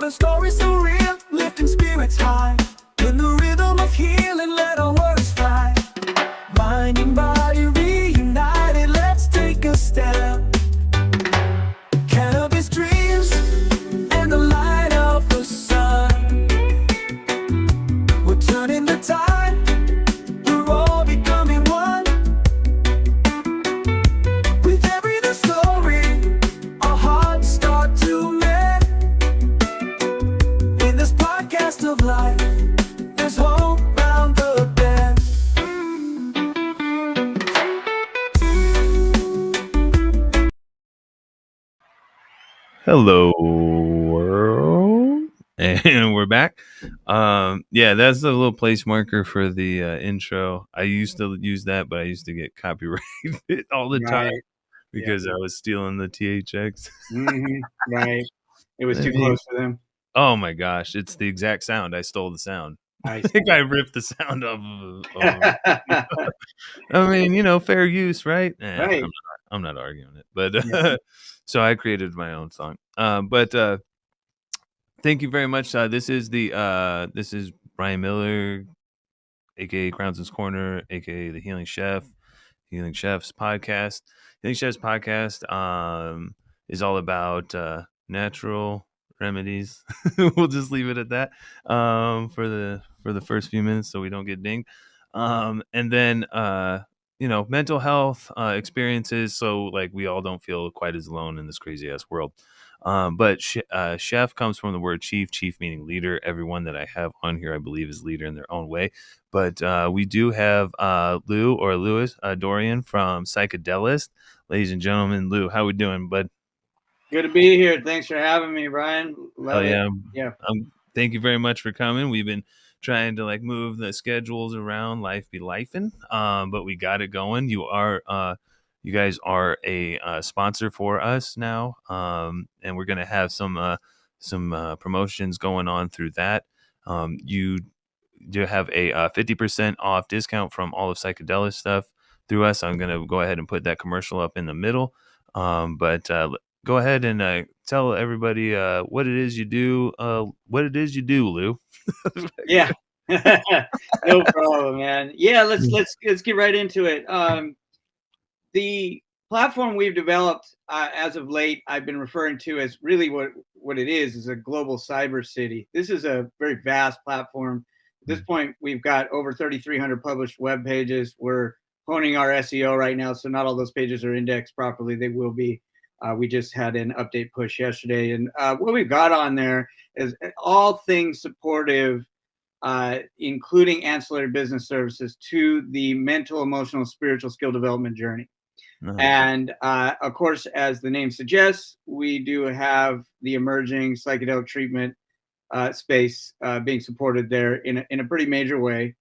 the stories so real, lifting spirits high. In the rhythm of healing, let our words fly. Mind and body reunited, let's take a step. Cannabis dreams and the light of the sun. We're turning the tide, we're all becoming one. With every new story, our hearts start to mend. In this podcast of life, there's hope round the bend. Hello world, and we're back. Yeah, that's a little place marker for the intro. I used to use that, but I used to get copyrighted all the time because I was stealing the THX. Right. It was I too mean, close for them. Oh my gosh, it's the exact sound. I stole the sound. I I think I ripped the sound off of I mean, fair use, right? Right. I'm not arguing it, but so I created my own song. But thank you very much. This is Brian Miller, aka Crownson's Corner, aka the Healing Chef's podcast. Healing Chef's podcast is all about natural remedies. We'll just leave it at that for the first few minutes, so we don't get dinged. And then mental health experiences, so like we all don't feel quite as alone in this crazy ass world. But chef comes from the word chief meaning leader. Everyone that I have on here, I believe, is leader in their own way. But we do have Lou or Louis Dorian from Psychdelist. Ladies and gentlemen, Lou, how we doing, bud? Good to be here. Thanks for having me, Brian. Love it. Yeah. Thank you very much for coming. We've been trying to move the schedules around, life be lifing, but we got it going. You guys are a sponsor for us now, and we're gonna have some promotions going on through that. You do have a 50% off discount from all of Psychedelic stuff through us. I'm gonna go ahead and put that commercial up in the middle, but go ahead and tell everybody what it is you do. What it is you do, Lou. Yeah. No problem, man. Yeah, let's get right into it. The platform we've developed as of late, I've been referring to as really what it is a global cyber city. This is a very vast platform. At this point, we've got over 3,300 published web pages. We're honing our SEO right now, so not all those pages are indexed properly. They will be. We just had an update push yesterday, and what we've got on there is all things supportive, including ancillary business services to the mental, emotional, spiritual skill development journey. Nice. And of course, as the name suggests, we do have the emerging psychedelic treatment space being supported there in a pretty major way.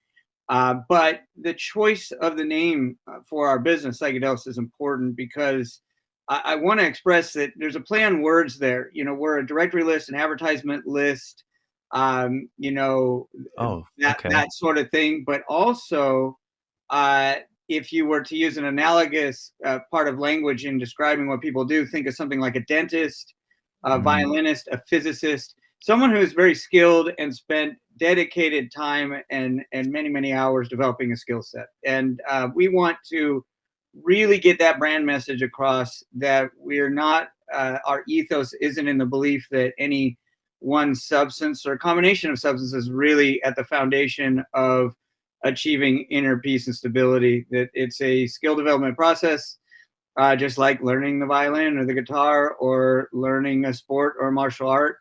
But the choice of the name for our business, Psychedelics, is important because I want to express that there's a play on words there. We're a directory list, an advertisement list, that sort of thing. But also, if you were to use an analogous part of language in describing what people do, think of something like a dentist, a violinist, a physicist, someone who is very skilled and spent dedicated time and many, many hours developing a skill set. And we want to really get that brand message across that we're not, our ethos isn't in the belief that any one substance or combination of substances really at the foundation of achieving inner peace and stability, that it's a skill development process, just like learning the violin or the guitar or learning a sport or martial art,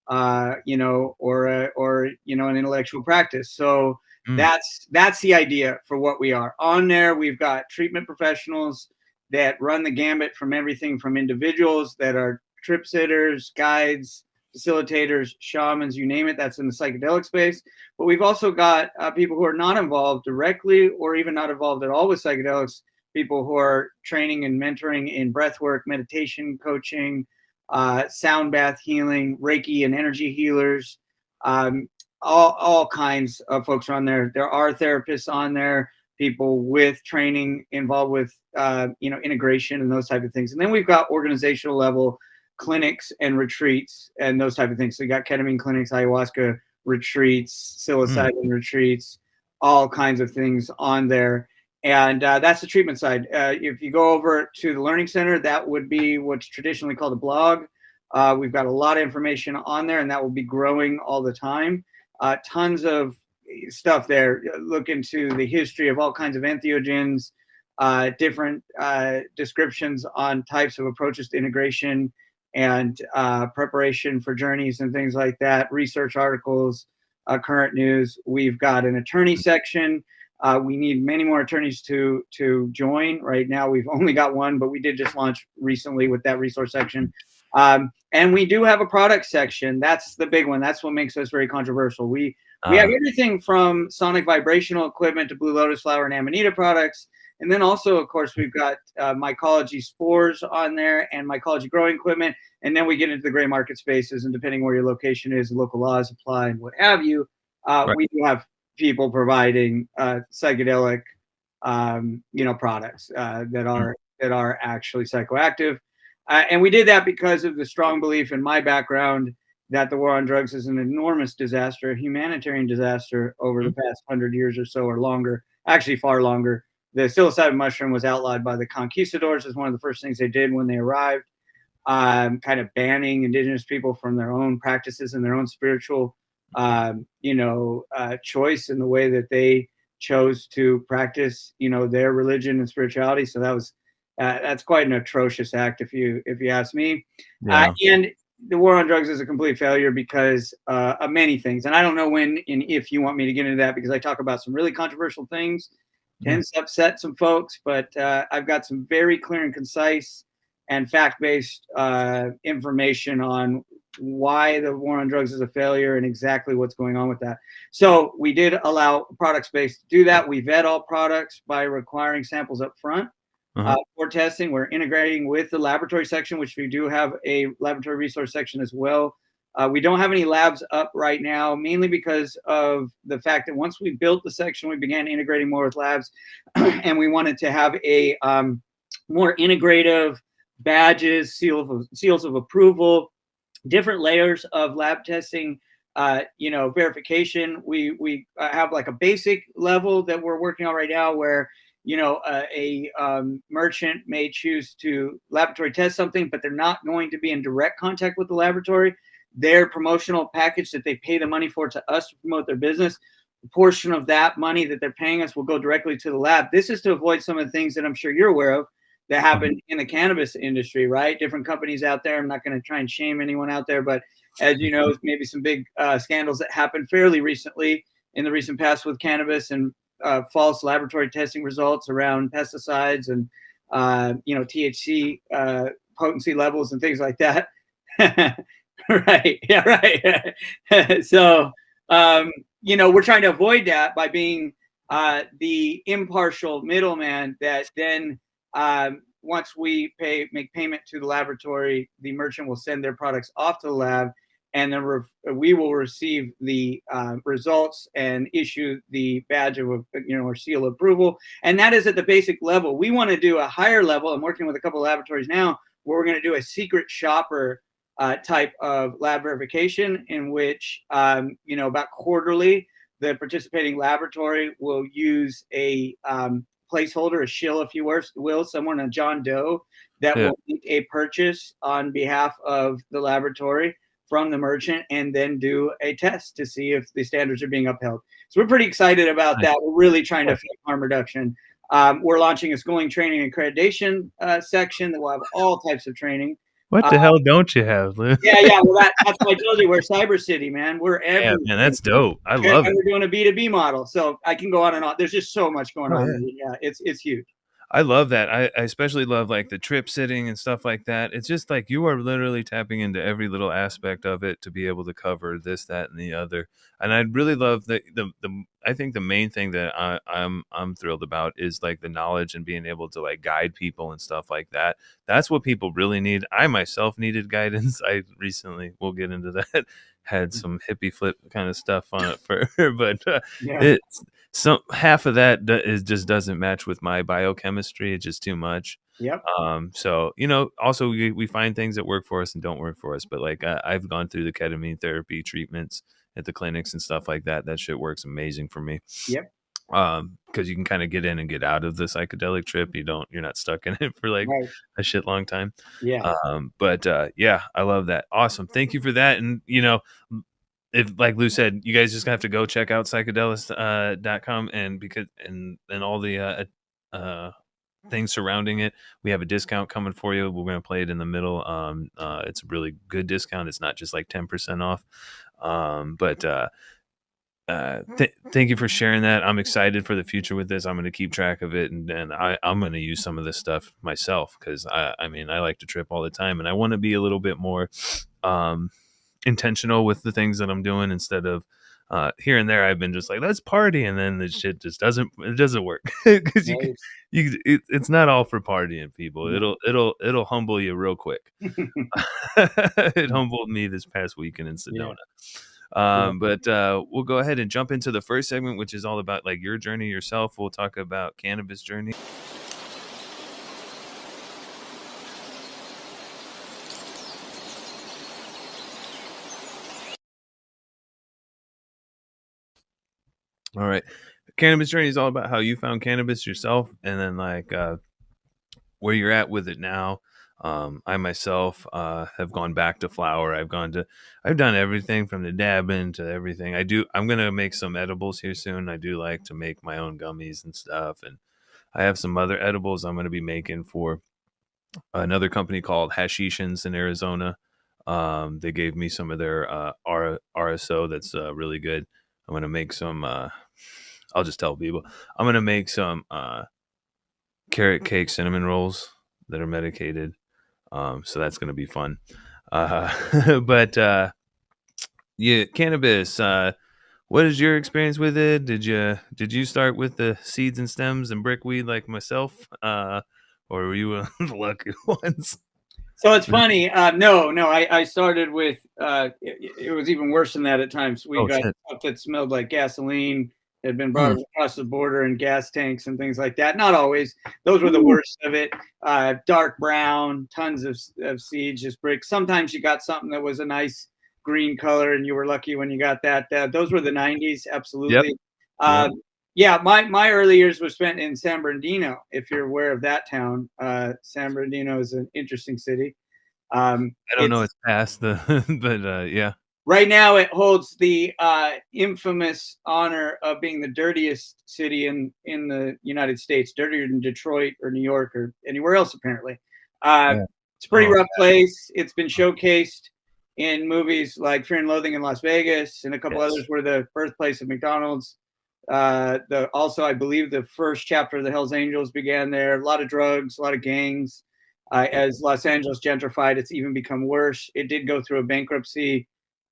or an intellectual practice. So that's the idea for what we are. On there, we've got treatment professionals that run the gambit from everything from individuals that are trip sitters, guides, facilitators, shamans, you name it, that's in the psychedelic space. But we've also got people who are not involved directly or even not involved at all with psychedelics, people who are training and mentoring in breathwork, meditation, coaching, sound bath healing, Reiki and energy healers, all kinds of folks are on there. There are therapists on there, people with training involved with, integration and those type of things. And then we've got organizational level clinics and retreats and those type of things. So you got ketamine clinics, ayahuasca retreats, psilocybin retreats, all kinds of things on there. And that's the treatment side. If you go over to the Learning Center, that would be what's traditionally called a blog. We've got a lot of information on there, and that will be growing all the time. Tons of stuff there. Look into the history of all kinds of entheogens, different descriptions on types of approaches to integration and preparation for journeys and things like that, research articles, current news. We've got an attorney section. We need many more attorneys to join. Right now, we've only got one, but we did just launch recently with that resource section. And we do have a product section. That's the big one. That's what makes us very controversial. We have everything from sonic vibrational equipment to Blue Lotus flower and Amanita products. And then also, of course, we've got mycology spores on there and mycology growing equipment. And then we get into the gray market spaces. And depending where your location is, local laws apply and what have you. Right. We do have people providing psychedelic, products that are actually psychoactive. And we did that because of the strong belief in my background that the war on drugs is an enormous disaster, a humanitarian disaster over the past 100 years or so or longer, actually far longer. The psilocybin mushroom was outlawed by the conquistadors as one of the first things they did when they arrived, kind of banning indigenous people from their own practices and their own spiritual, choice in the way that they chose to practice, their religion and spirituality. So that's quite an atrocious act, if you ask me. Yeah. And the war on drugs is a complete failure because of many things. And I don't know when and if you want me to get into that, because I talk about some really controversial things. Tends to upset some folks, but I've got some very clear and concise and fact-based information on why the war on drugs is a failure and exactly what's going on with that. So we did allow product space to do that. We vet all products by requiring samples up front for testing. We're integrating with the laboratory section, which we do have a laboratory resource section as well. We don't have any labs up right now, mainly because of the fact that once we built the section, we began integrating more with labs, and we wanted to have a more integrative badges, seals of approval, different layers of lab testing, verification. We have like a basic level that we're working on right now where a merchant may choose to laboratory test something, but they're not going to be in direct contact with the laboratory. Their promotional package that they pay the money for to us to promote their business, a portion of that money that they're paying us will go directly to the lab. This is to avoid some of the things that I'm sure you're aware of that happen in the cannabis industry, right? Different companies out there. I'm not going to try and shame anyone out there, but as you know, maybe some big scandals that happened fairly recently in the recent past with cannabis and false laboratory testing results around pesticides and, THC potency levels and things like that. Right. Yeah. Right. So, we're trying to avoid that by being the impartial middleman that then once we make payment to the laboratory, the merchant will send their products off to the lab, and then we will receive the results and issue the badge of, or seal of approval. And that is at the basic level. We want to do a higher level. I'm working with a couple of laboratories now where we're going to do a secret shopper type of lab verification in which, about quarterly, the participating laboratory will use a placeholder, a shill, if you will, someone, a John Doe, that will make a purchase on behalf of the laboratory from the merchant and then do a test to see if the standards are being upheld. So we're pretty excited about that. We're really trying to affect harm reduction. We're launching a schooling, training, and accreditation section that will have all types of training. What the hell don't you have, Lou? Yeah. Well, that's what I told you. We're Cyber City, man. We're everywhere. Yeah, man, that's dope. I love it. We're doing a B2B model, so I can go on and on. There's just so much going on. Yeah, it's huge. I love that. I especially love like the trip sitting and stuff like that. It's just like you are literally tapping into every little aspect of it to be able to cover this, that, and the other. And I really love the I think the main thing that I'm thrilled about is like the knowledge and being able to like guide people and stuff like that. That's what people really need. I myself needed guidance. I recently, we'll get into that, had some hippie flip kind of stuff on it but it's half of that just doesn't match with my biochemistry. It's just too much. Yep. So, also we find things that work for us and don't work for us. But like I've gone through the ketamine therapy treatments at the clinics and stuff like that. That shit works amazing for me. Yep. Because you can kind of get in and get out of the psychedelic trip. You're not stuck in it for like Right. a shit long time. Yeah. But yeah, I love that. Awesome. Thank you for that. And if, like Lou said, you guys just have to go check out psychedelist.com and because and all the things surrounding it. We have a discount coming for you. We're going to play it in the middle. It's a really good discount. It's not just like 10% off. But thank you for sharing that. I'm excited for the future with this. I'm going to keep track of it, and I'm going to use some of this stuff myself because I mean I like to trip all the time, and I want to be a little bit more intentional with the things that I'm doing instead of here and there. I've been just like, let's party, and then the shit just doesn't work because Right. it's not all for partying, people. No. It'll humble you real quick. It humbled me this past weekend in Sedona. But we'll go ahead and jump into the first segment, which is all about like your journey yourself. We'll talk about cannabis journey. All right. Cannabis journey is all about how you found cannabis yourself and then like where you're at with it now. I myself have gone back to flower. I've done everything from the dabbing to everything. I'm going to make some edibles here soon. I do like to make my own gummies and stuff. And I have some other edibles I'm going to be making for another company called Hashishans in Arizona. They gave me some of their RSO that's really good. I'm going to make some, I'll just tell people, I'm going to make some carrot cake cinnamon rolls that are medicated. So that's going to be fun. But yeah, cannabis. What is your experience with it? Did you start with the seeds and stems and brickweed like myself, or were you one of the lucky ones? So it's funny. No, I started with, it was even worse than that at times. We got stuff that smelled like gasoline, had been brought across the border in gas tanks and things like that. Not always. Those were the worst of it. Dark brown, tons of seeds, just bricks. Sometimes you got something that was a nice green color and you were lucky when you got that. Those were the 90s. Absolutely. Yep. Yeah, my early years were spent in San Bernardino, if you're aware of that town. San Bernardino is an interesting city. I don't know its past, but yeah. Right now, it holds the infamous honor of being the dirtiest city in the United States, dirtier than Detroit or New York or anywhere else, apparently. It's a pretty rough place. It's been showcased in movies like Fear and Loathing in Las Vegas and a couple others were the birthplace of McDonald's. Also, I believe the first chapter of the Hells Angels began there. A lot of drugs, a lot of gangs. As Los Angeles gentrified, it's even become worse. It did go through a bankruptcy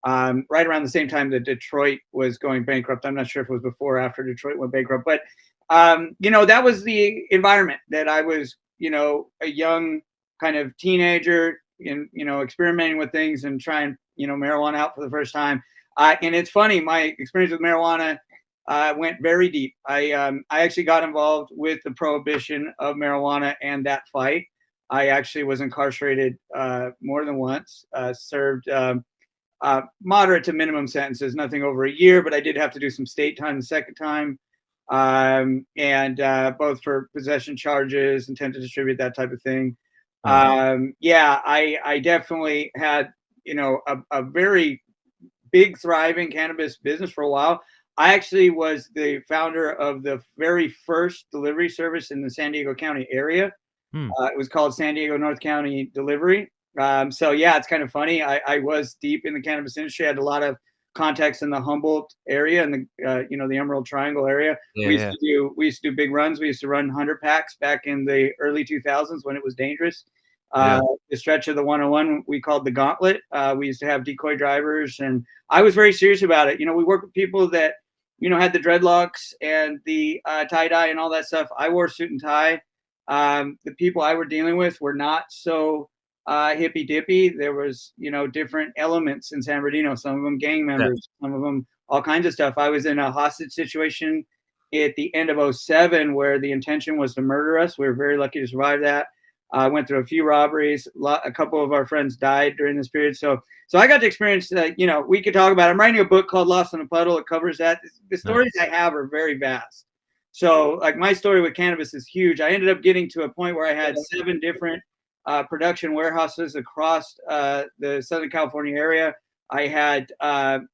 right around the same time that Detroit was going bankrupt. I'm not sure if it was before or after Detroit went bankrupt, but that was the environment that I was, a young kind of teenager and, experimenting with things and trying, marijuana out for the first time. And it's funny, my experience with marijuana went very deep. I actually got involved with the prohibition of marijuana and that fight. I actually was incarcerated more than once, served moderate to minimum sentences, nothing over a year, but I did have to do some state time the second time, and both for possession charges, intent to distribute, that type of thing. I definitely had, a very big, thriving cannabis business for a while. I actually was the founder of the very first delivery service in the San Diego County area. It was called San Diego North County Delivery. So yeah, it's kind of funny. I was deep in the cannabis industry. I had a lot of contacts in the Humboldt area and the Emerald Triangle area. We used to do big runs. We used to run 100 packs back in the early 2000s when it was dangerous. The stretch of the 101 we called the Gauntlet. We used to have decoy drivers, and I was very serious about it. We work with people that had the dreadlocks and the tie dye and all that stuff. I wore suit and tie. The people I were dealing with were not so hippy dippy. There was, different elements in San Bernardino, some of them gang members, some of them all kinds of stuff. I was in a hostage situation at the end of 2007 where the intention was to murder us. We were very lucky to survive that. I went through a few robberies. A couple of our friends died during this period. So I got to experience that. We could talk about it. I'm writing a book called Lost in a Puddle. It covers that. The stories I have are very vast. So like my story with cannabis is huge. I ended up getting to a point where I had 7 different production warehouses across the Southern California area. I had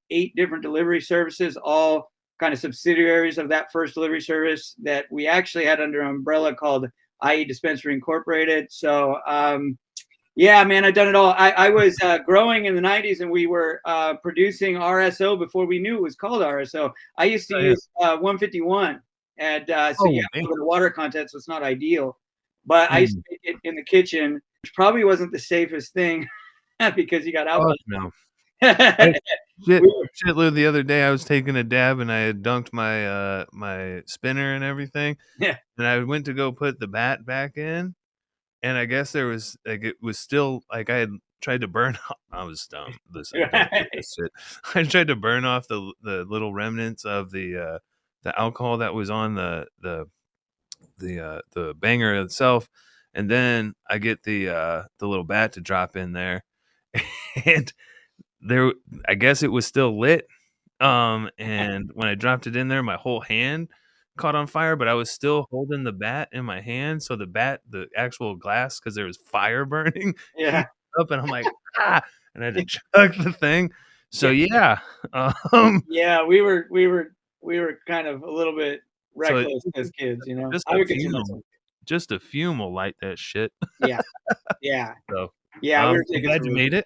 8 different delivery services, all kind of subsidiaries of that first delivery service that we actually had under an umbrella called IE Dispensary Incorporated. So yeah, man, I've done it all. I was growing in the 90s, and we were producing RSO before we knew it was called RSO. I used to use 151. And the water content, so it's not ideal. But I used to make it in the kitchen, which probably wasn't the safest thing because you got alcohol. Oh, no. Shit, Lou, the other day I was taking a dab and I had dunked my my spinner and everything. Yeah. And I went to go put the bat back in, and I guess there was it was still I had tried to burn off. I was dumb. Listen, this shit. I tried to burn off the little remnants of the alcohol that was on the banger itself, and then I get the little bat to drop in there, and I guess it was still lit, and when I dropped it in there, my whole hand caught on fire, but I was still holding the bat in my hand, so the actual glass, because there was fire burning, up, and I'm like, and I had to chug the thing. So yeah, yeah, we were kind of a little bit reckless as kids, Just a fume will light that shit. Yeah. So yeah, we were I'm glad you made it.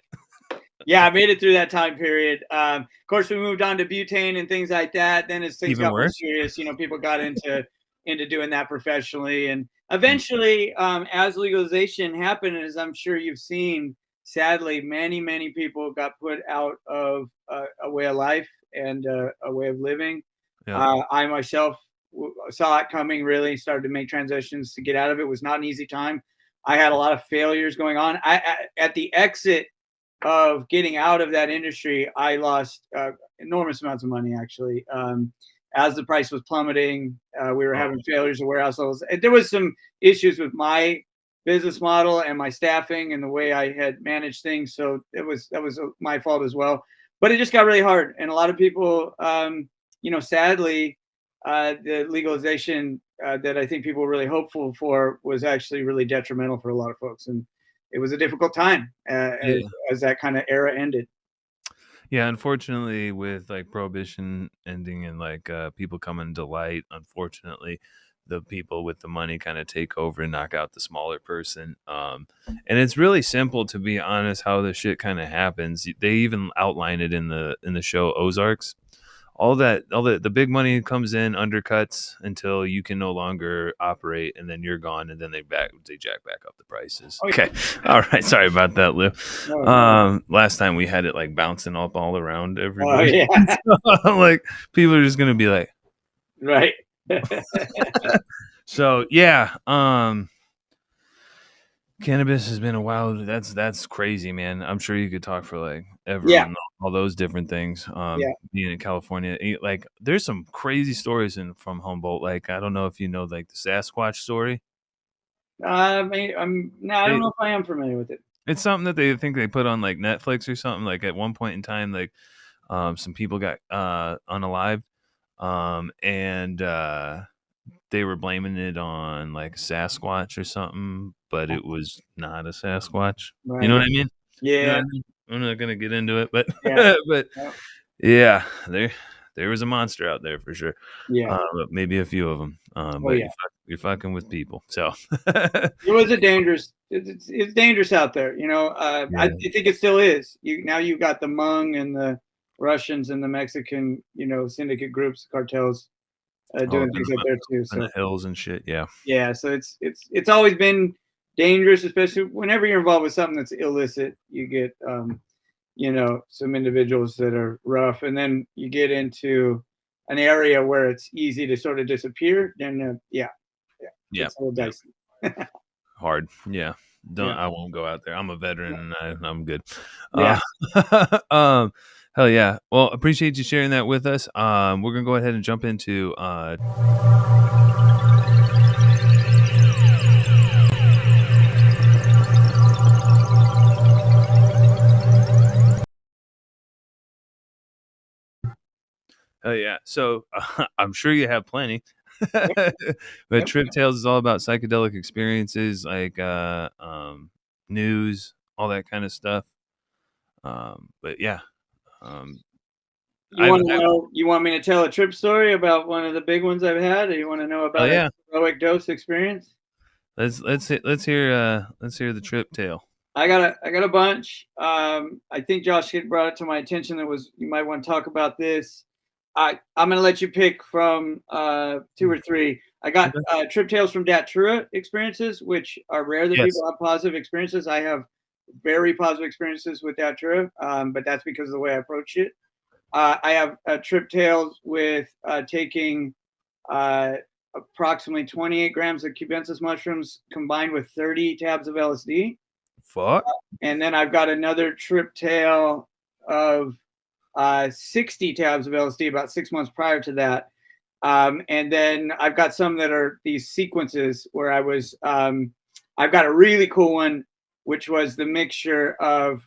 Yeah, I made it through that time period. Of course, we moved on to butane and things like that. Then as things got more serious, people got into doing that professionally, and eventually, as legalization happened, as I'm sure you've seen, sadly, many people got put out of a way of life and a way of living. Yeah. I myself saw it coming, really started to make transitions to get out of it. It was not an easy time. I had a lot of failures going on. At the exit of getting out of that industry, I lost enormous amounts of money, actually. As the price was plummeting, we were having failures of warehouse levels. There was some issues with my business model and my staffing and the way I had managed things. So that was my fault as well. But it just got really hard. And a lot of people, sadly, the legalization that I think people were really hopeful for was actually really detrimental for a lot of folks. And it was a difficult time as that kind of era ended. Yeah, unfortunately, with like prohibition ending and like people coming to light, unfortunately, the people with the money kind of take over and knock out the smaller person. And it's really simple, to be honest, how this shit kind of happens. They even outline it in the show Ozarks. All the big money comes in, undercuts until you can no longer operate, and then you're gone, and then they jack back up the prices. Okay, all right. Sorry about that, Lou. Last time we had it like bouncing up all around everybody. Like people are just gonna be like, right. So yeah, cannabis has been a wild. That's crazy, man. I'm sure you could talk for like ever on all those different things. Being in California, like there's some crazy stories from Humboldt. Like I don't know if you know like the Sasquatch story. I don't know if I am familiar with it. It's something that they think they put on like Netflix or something. Like at one point in time, like some people got unalived, and they were blaming it on like Sasquatch or something, but it was not a Sasquatch. Right. You know what I mean? Yeah. You know what I mean? I'm not gonna get into it, but but yeah, there was a monster out there for sure. Yeah, maybe a few of them. But you're fucking with people, so it was a dangerous. It's dangerous out there, I think it still is. You've got the Hmong and the Russians and the Mexican, syndicate groups, cartels. Doing things like there too, so the hills and shit. Yeah. So it's always been dangerous, especially whenever you're involved with something that's illicit. You get some individuals that are rough, and then you get into an area where it's easy to sort of disappear. Then it's a little dicey. Hard. I won't go out there. I'm a veteran and I'm good. Hell yeah. Well, appreciate you sharing that with us. We're going to go ahead and jump into Oh yeah. So I'm sure you have plenty. But Yep. Trip Tales is all about psychedelic experiences, like news, all that kind of stuff. But yeah, um, You want to know? You want me to tell a trip story about one of the big ones I've had, or you want to know oh about a yeah, heroic dose experience? let's hear the Trip Tale. I got a bunch. I think Josh had brought it to my attention that was you might want to talk about this. I'm gonna let you pick from 2 or 3. I got trip tales from Datura experiences, which are rare that Yes. people have positive experiences. I have very positive experiences with Datura, but that's because of the way I approach it. I have trip tales with taking approximately 28 grams of cubensis mushrooms combined with 30 tabs of LSD. Fuck. And then I've got another trip tale of 60 tabs of LSD about 6 months prior to that. And then I've got some that are these sequences where I've got a really cool one, which was the mixture of,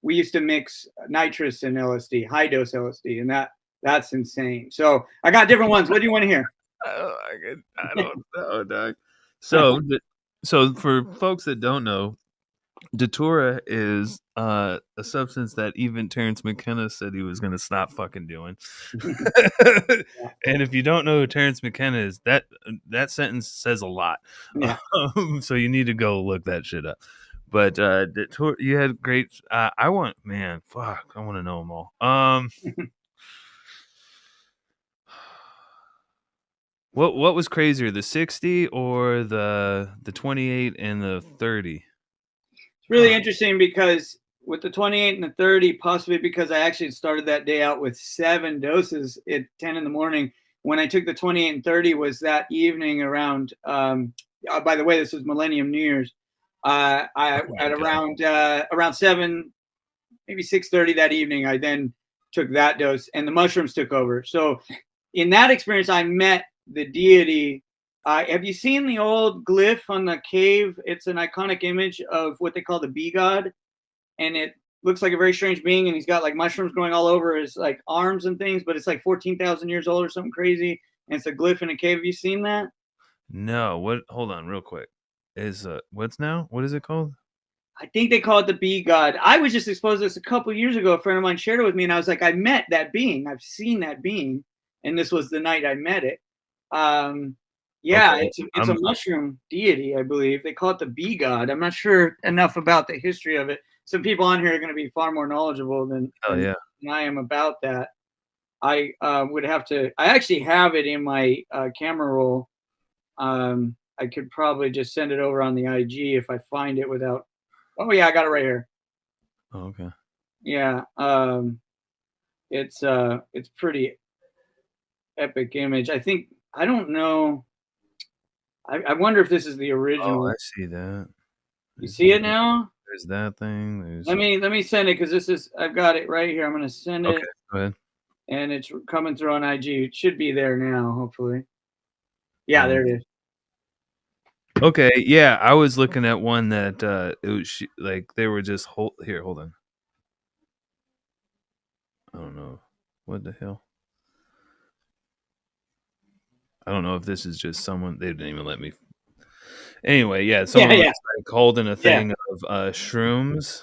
we used to mix nitrous and LSD, high dose LSD, and that's insane. So I got different ones. What do you want to hear? I don't know, Doug. So for folks that don't know, Datura is a substance that even Terrence McKenna said he was going to stop fucking doing. And if you don't know who Terrence McKenna is, that sentence says a lot. Yeah. So you need to go look that shit up. But Datura, you had great. I want to know them all. What was crazier, the 60 or the 28 and the 30? It's really interesting because with the 28 and the 30, possibly because I actually started that day out with 7 doses at 10 in the morning. When I took the 28 and 30 was that evening around, by the way, this was Millennium New Year's. Around 7, maybe 6:30 that evening, I then took that dose and the mushrooms took over. So in that experience, I met the deity. Have you seen the old glyph on the cave? It's an iconic image of what they call the bee god. And it looks like a very strange being. And he's got like mushrooms growing all over his like arms and things, but it's like 14,000 years old or something crazy. And it's a glyph in a cave. Have you seen that? No. What? Hold on real quick. What is it called? I think they call it the bee god. I was just exposed to this a couple years ago. A friend of mine shared it with me, and I was like, I met that being. I've seen that being. And this was the night I met it. Yeah, Okay. it's a mushroom deity, I believe. They call it the bee god. I'm not sure enough about the history of it. Some people on here are going to be far more knowledgeable than I am about that. I would have to. I actually have it in my camera roll. I could probably just send it over on the IG if I find it without. Oh yeah, I got it right here. Oh, okay. Yeah, it's pretty epic image. I think I don't know. I wonder if this is the original. Oh, I see that. You see it now? There's that thing. Let me send it because I've got it right here. I'm gonna send it. Okay, go ahead. And it's coming through on IG. It should be there now, hopefully. Yeah, there it is. Okay, yeah, I was looking at one that it was like they were just hold on. I don't know what the hell. I don't know if this is just someone. They didn't even let me. Anyway, yeah, someone was like holding a thing of shrooms,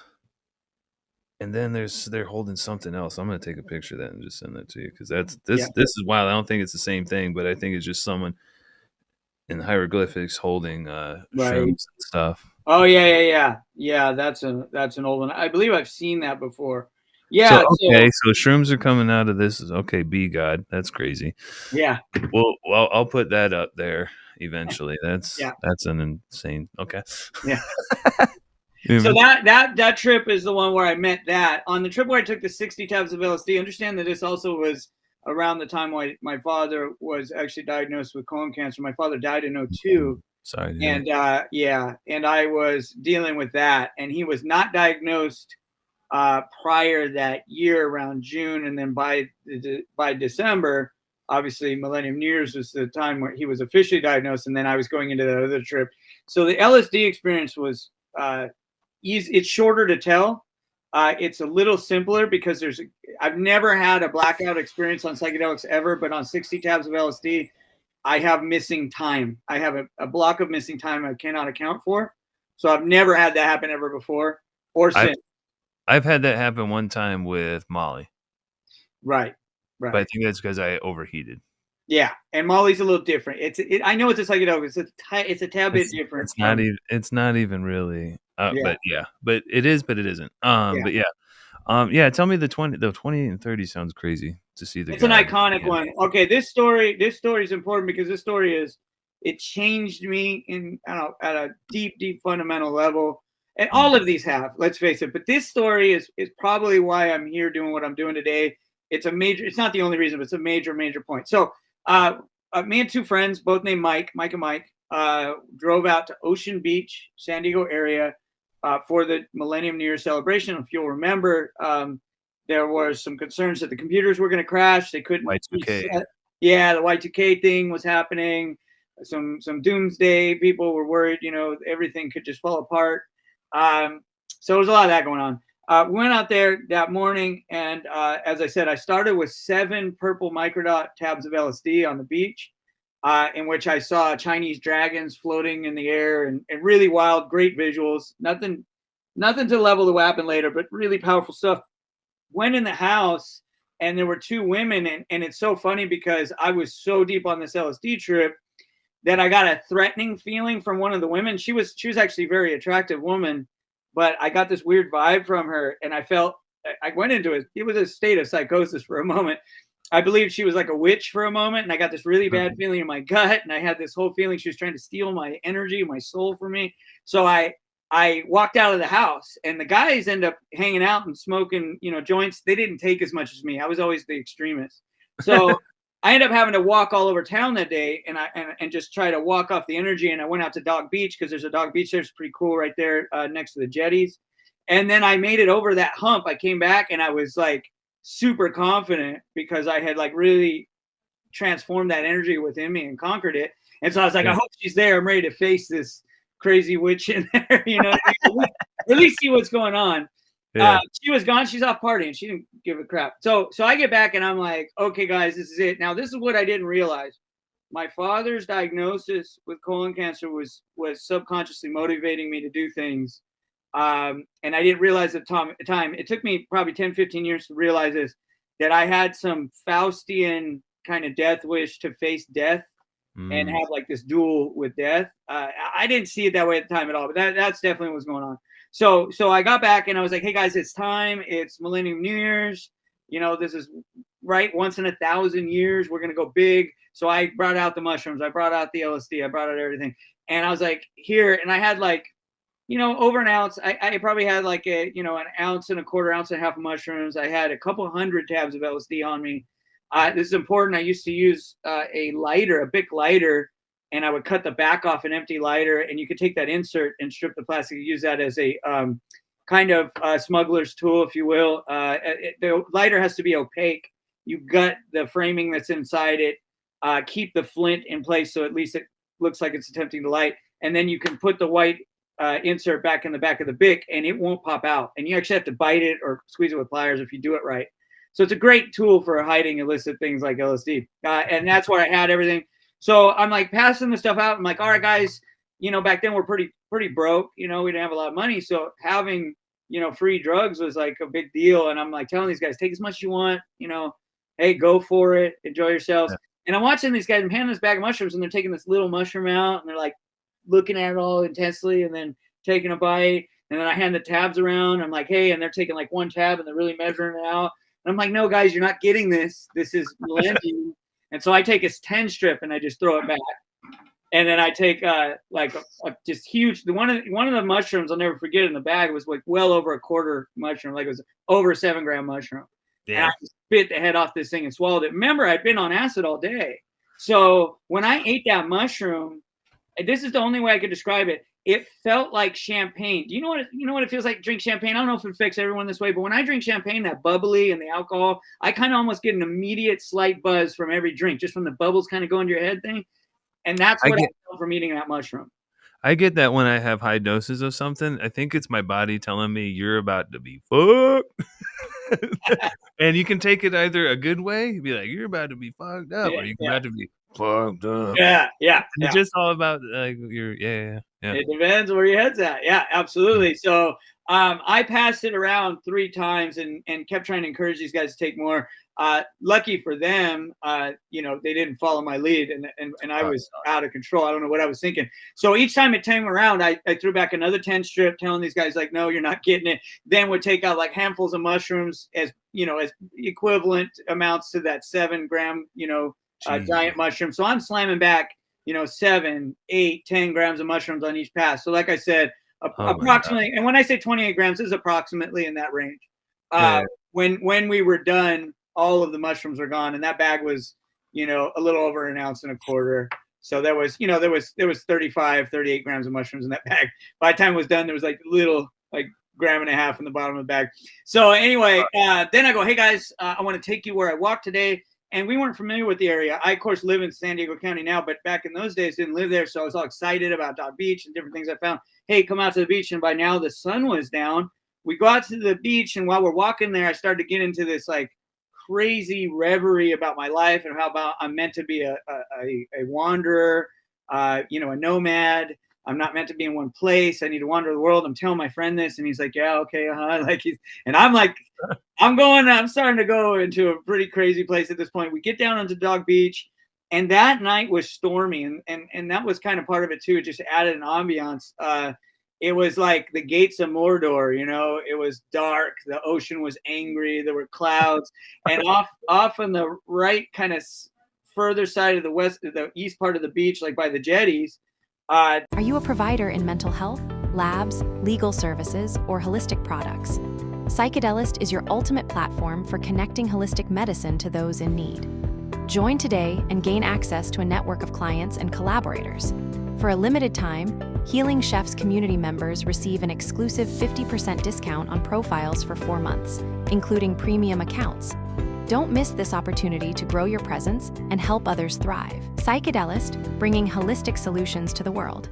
and then they're holding something else. I'm gonna take a picture of that and just send that to you because this is wild. I don't think it's the same thing, but I think it's just someone in hieroglyphics holding shrooms and stuff. Oh yeah. That's an old one. I believe I've seen that before. Yeah. So shrooms are coming out of this. Okay, bee god. That's crazy. Yeah. Well, I'll put that up there eventually. That's an insane. Okay. Yeah. So that trip is the one where I met that. On the trip where I took the 60 tabs of LSD, understand that this also was around the time when my father was actually diagnosed with colon cancer. My father died in 2002. Sorry. And and I was dealing with that, and he was not diagnosed prior that year around June, and then by December, obviously Millennium New Year's was the time where he was officially diagnosed, and then I was going into that other trip. So the LSD experience was easy. It's shorter to tell. It's a little simpler because I've never had a blackout experience on psychedelics ever, but on 60 tabs of LSD, I have missing time. I have a block of missing time I cannot account for. So I've never had that happen ever before or since. I've had that happen one time with Molly. Right. But I think that's because I overheated. Yeah, and Molly's a little different. I know it's a psychedelic. It's a tad bit different. It's not even really. Yeah. But it is, but it isn't. But yeah. Tell me the 20 and 30 sounds crazy to see the. It's an iconic one. Okay, this story is important because this story it changed me at a deep fundamental level, and all of these have. Let's face it. But this story is probably why I'm here doing what I'm doing today. It's It's not the only reason, but it's a major point. So. Me and two friends, both named Mike and Mike, drove out to Ocean Beach, San Diego area for the Millennium New Year celebration. If you'll remember, there was some concerns that the computers were going to crash. They couldn't. Y2K. Yeah, the Y2K thing was happening. Some doomsday people were worried, everything could just fall apart. So there was a lot of that going on. We went out there that morning, and as I said, I started with 7 purple microdot tabs of LSD on the beach, in which I saw Chinese dragons floating in the air and really wild, great visuals. Nothing to level to what happened later, but really powerful stuff. Went in the house, and there were 2 women, and it's so funny because I was so deep on this LSD trip that I got a threatening feeling from one of the women. She was actually a very attractive woman. But I got this weird vibe from her, and I went into it. It was a state of psychosis for a moment. I believed she was like a witch for a moment, and I got this really bad feeling in my gut, and I had this whole feeling she was trying to steal my energy, my soul from me. So I walked out of the house, and the guys end up hanging out and smoking, joints. They didn't take as much as me. I was always the extremist. So I ended up having to walk all over town that day and just try to walk off the energy. And I went out to Dog Beach because there's a Dog Beach there. It's pretty cool right there next to the jetties. And then I made it over that hump. I came back and I was like super confident because I had like really transformed that energy within me and conquered it. And so I was like, I hope she's there. I'm ready to face this crazy witch in there, at least see what's going on. Yeah. She was gone. She's off partying. She didn't give a crap. So I get back and I'm like, okay, guys, this is it. Now, this is what I didn't realize. My father's diagnosis with colon cancer was subconsciously motivating me to do things. And I didn't realize at the time. It took me probably 10, 15 years to realize this, that I had some Faustian kind of death wish to face death and have like this duel with death. I didn't see it that way at the time at all, but that's definitely what's going on. So I got back and I was like, hey guys, it's time. It's Millennium New Year's. This is right once in 1,000 years. We're going to go big. So I brought out the mushrooms. I brought out the LSD. I brought out everything. And I was like, here. And I had like, over an ounce. I probably had like an ounce and a quarter, ounce and a half of mushrooms. I had a couple 100 tabs of LSD on me. This is important. I used to use a Bic lighter. And I would cut the back off an empty lighter, and you could take that insert and strip the plastic, use that as a kind of smuggler's tool, if you will. The lighter has to be opaque. You gut the framing that's inside it, keep the flint in place so at least it looks like it's attempting to light, and then you can put the white insert back in the back of the Bic, and it won't pop out. And you actually have to bite it or squeeze it with pliers if you do it right. So it's a great tool for hiding illicit things like LSD. And that's where I had everything. So I'm like passing the stuff out. I'm like, all right, guys, back then we're pretty broke. We didn't have a lot of money. So having, free drugs was like a big deal. And I'm like telling these guys, take as much as you want, hey, go for it. Enjoy yourselves. Yeah. And I'm watching these guys, I'm handing this bag of mushrooms and they're taking this little mushroom out and they're like looking at it all intensely and then taking a bite. And then I hand the tabs around. I'm like, hey, and they're taking like one tab and they're really measuring it out. And I'm like, no, guys, you're not getting this. This is millennium. And so I take a 10 strip and I just throw it back. And then I take just huge. One of the mushrooms I'll never forget in the bag was like well over a quarter mushroom, like it was over a 7-gram mushroom. Yeah. And I just bit the head off this thing and swallowed it. Remember, I'd been on acid all day. So when I ate that mushroom, this is the only way I could describe it. It felt like champagne. Do you know what it feels like to drink champagne? I don't know if it affects everyone this way, but when I drink champagne, that bubbly and the alcohol, I kind of almost get an immediate slight buzz from every drink, just from the bubbles kind of going to your head thing. And that's what I felt from eating that mushroom. I get that when I have high doses of something. I think it's my body telling me you're about to be fucked. And you can take it either a good way, be like, you're about to be fucked up, or you can about to be fucked up. Yeah. It's just all about like your yeah. It depends where your head's at. Yeah, absolutely. So I passed it around 3 times and kept trying to encourage these guys to take more. Lucky for them, you know, they didn't follow my lead, and I was out of control. I don't know what I was thinking. So each time it came around, I threw back another 10 strip, telling these guys like, no, you're not getting it. Then would take out like handfuls of mushrooms as, you know, as equivalent amounts to that 7 gram, you know, giant mushroom. So I'm slamming back, you know, 7, 8, 10 grams of mushrooms on each pass. So like I said, approximately, and when I say 28 grams, this is approximately in that range. When we were done, all of the mushrooms are gone, and that bag was, you know, a little over 1.25 ounces. So there was, you know, there was 35, 38 grams of mushrooms in that bag. By the time it was done, there was like little, like 1.5 grams in the bottom of the bag. So anyway, then I go, hey guys, I want to take you where I walked today. And we weren't familiar with the area. I, of course, live in San Diego County now, but back in those days, didn't live there. So I was all excited about Dog Beach and different things I found. Hey, come out to the beach. And by now the sun was down. We go out to the beach. And while we're walking there, I started to get into this like crazy reverie about my life and how about I'm meant to be a wanderer, you know, a nomad. I'm not meant to be in one place. I need to wander the world. I'm telling my friend this, and he's like, yeah, okay, like and I'm like, I'm starting to go into a pretty crazy place at this point. We get down onto Dog Beach, and that night was stormy, and that was kind of part of it too. It just added an ambiance. It was like the gates of Mordor, you know. It was dark. The ocean was angry. There were clouds, and off on the right, kind of further side of the east part of the beach, like by the jetties. Are you a provider in mental health, labs, legal services, or holistic products? Psychdelist is your ultimate platform for connecting holistic medicine to those in need. Join today and gain access to a network of clients and collaborators. For a limited time, Healing Chefs community members receive an exclusive 50% discount on profiles for 4 months, including premium accounts. Don't miss this opportunity to grow your presence and help others thrive. Psychdelist, bringing holistic solutions to the world.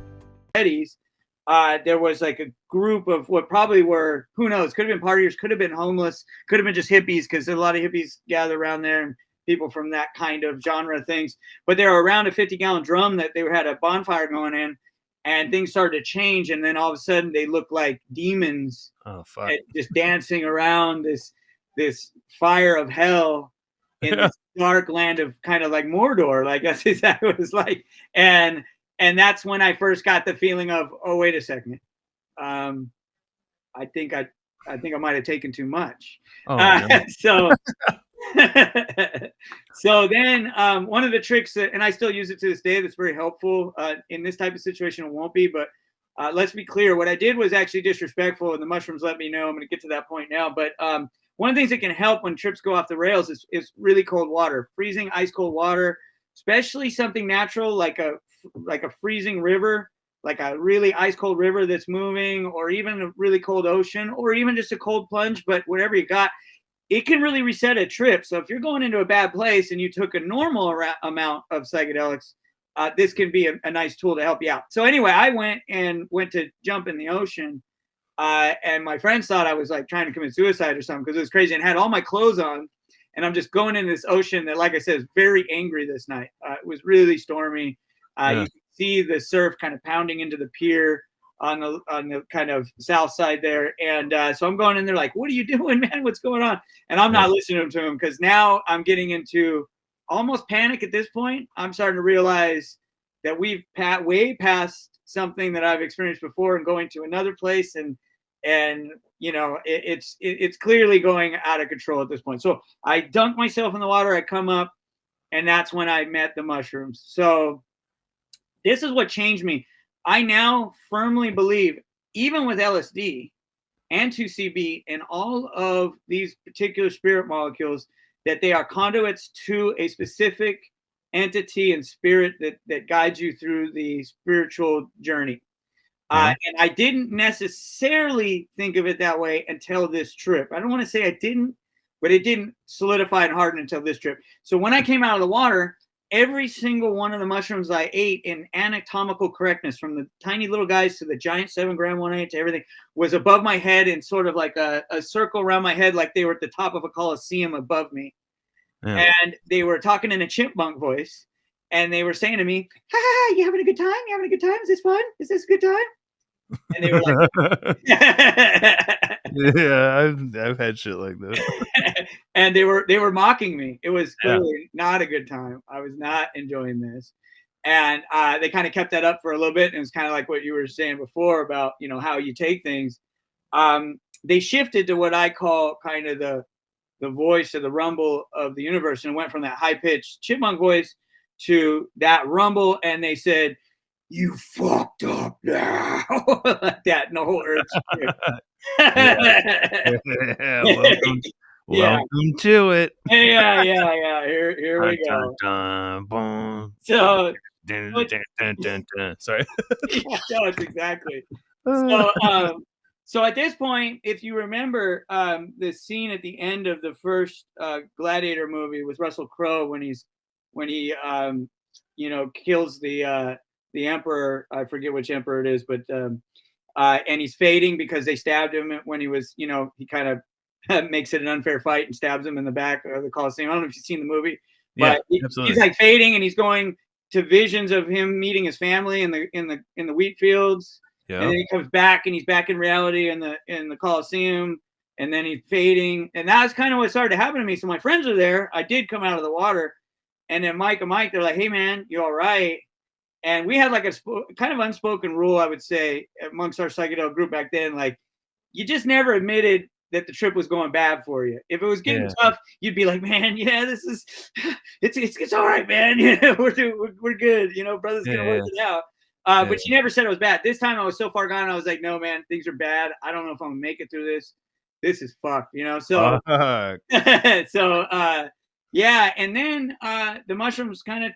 There was like a group of what probably were, who knows, could have been partiers, could have been homeless, could have been just hippies, because a lot of hippies gather around there and people from that kind of genre of things. But they were around a 50-gallon drum that they had a bonfire going in, and things started to change. And then all of a sudden they looked like demons just dancing around this fire of hell in this dark land of kind of like Mordor. Like that's exactly what it was like. And that's when I first got the feeling of, oh, wait a second. I think I might have taken too much. So then one of the tricks that, and I still use it to this day, that's very helpful in this type of situation, it won't be, but let's be clear. What I did was actually disrespectful, and the mushrooms let me know. I'm going to get to that point now. But one of the things that can help when trips go off the rails is really cold water, freezing ice cold water, especially something natural like a freezing river, like a really ice cold river that's moving, or even a really cold ocean, or even just a cold plunge, but whatever you got, it can really reset a trip. So if you're going into a bad place and you took a normal amount of psychedelics, this can be a nice tool to help you out. So anyway, I went to jump in the ocean, and my friends thought I was like trying to commit suicide or something, because it was crazy, and had all my clothes on, and I'm just going in this ocean that, like I said, is very angry this night. It was really stormy. You can see the surf kind of pounding into the pier on the kind of south side there. And so I'm going in there like, what are you doing, man? What's going on? And I'm not listening to him, because now I'm getting into almost panic at this point. I'm starting to realize that we've way past something that I've experienced before and going to another place. And you know, it's clearly going out of control at this point. So I dunk myself in the water. I come up, and that's when I met the mushrooms. So this is what changed me. I now firmly believe, even with LSD and 2CB and all of these particular spirit molecules, that they are conduits to a specific entity and spirit that guides you through the spiritual journey. And I didn't necessarily think of it that way until this trip. I don't want to say I didn't, but it didn't solidify and harden until this trip. So when I came out of the water, every single one of the mushrooms I ate in anatomical correctness, from the tiny little guys to the giant 7-gram 1/8 to everything, was above my head in sort of like a circle around my head, like they were at the top of a coliseum above me. Yeah. And they were talking in a chipmunk voice, and they were saying to me, "Ha ha ha! You having a good time? You having a good time? Is this fun? Is this a good time?" And they were like, Yeah, I've had shit like this. and they were mocking me. It was Yeah. clearly not a good time. I was not enjoying this. And they kind of kept that up for a little bit. And it was kind of like what you were saying before about, you know, how you take things. They shifted to what I call kind of the voice or the rumble of the universe, and went from that high pitched chipmunk voice to that rumble. And they said, "You fucked up now," like that, and the whole earth. Yeah, welcome to it. Yeah. Here we go. Dun, boom. So, Dun, dun, dun, dun. Sorry. yeah, no, it's exactly. So at this point, if you remember the scene at the end of the first Gladiator movie with Russell Crowe, when he kills the emperor. I forget which emperor it is, but and he's fading because they stabbed him when he was, he kind of makes it an unfair fight and stabs him in the back of the Coliseum. I don't know if you've seen the movie, but he's like fading, and he's going to visions of him meeting his family in the wheat fields. Yeah. And then he comes back, and he's back in reality in the Coliseum, and then he's fading. And that's kind of what started to happen to me. So my friends are there. I did come out of the water, and then Mike, they're like, "Hey man, you all right?" And we had like a kind of unspoken rule, I would say, amongst our psychedelic group back then. Like, you just never admitted that the trip was going bad for you. If it was getting tough, you'd be like, "Man, yeah, this is, it's all right, man. Yeah, we're good. Brother's gonna work it out." But she never said it was bad. This time I was so far gone, I was like, "No, man, things are bad. I don't know if I'm gonna make it through this. This is fucked, So, yeah. And then the mushrooms kind of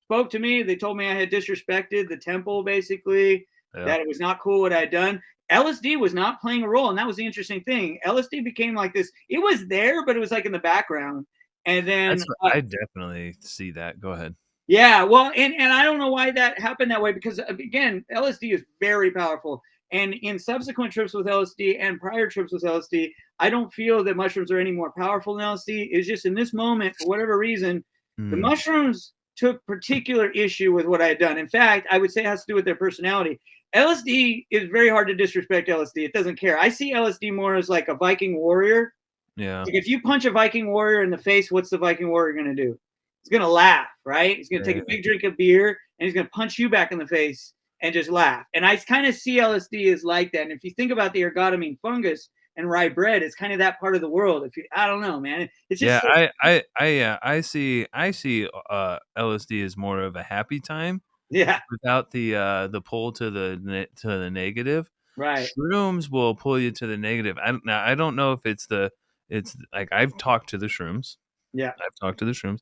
spoke to me. They told me I had disrespected the temple, basically, that it was not cool what I had done. LSD was not playing a role, and that was the interesting thing. LSD became like this. It was there, but it was like in the background. And then I definitely see that. Go ahead. Yeah, well, and I don't know why that happened that way, because again, LSD is very powerful. And in subsequent trips with LSD and prior trips with LSD, I don't feel that mushrooms are any more powerful than LSD. It's just in this moment, for whatever reason, the mushrooms took particular issue with what I had done. In fact, I would say it has to do with their personality. LSD is very hard to disrespect LSD. It doesn't care. I see LSD more as like a Viking warrior. Yeah. Like if you punch a Viking warrior in the face, what's the Viking warrior going to do? He's going to laugh, right? He's going to take a big drink of beer, and he's going to punch you back in the face and just laugh. And I kind of see LSD as like that. And if you think about the ergotamine fungus and rye bread, it's kind of that part of the world. I don't know, man. It's just I see LSD as more of a happy time. Yeah. Without the pull to the negative. Right. Shrooms will pull you to the negative. I don't know if it's like, I've talked to the shrooms. Yeah. I've talked to the shrooms.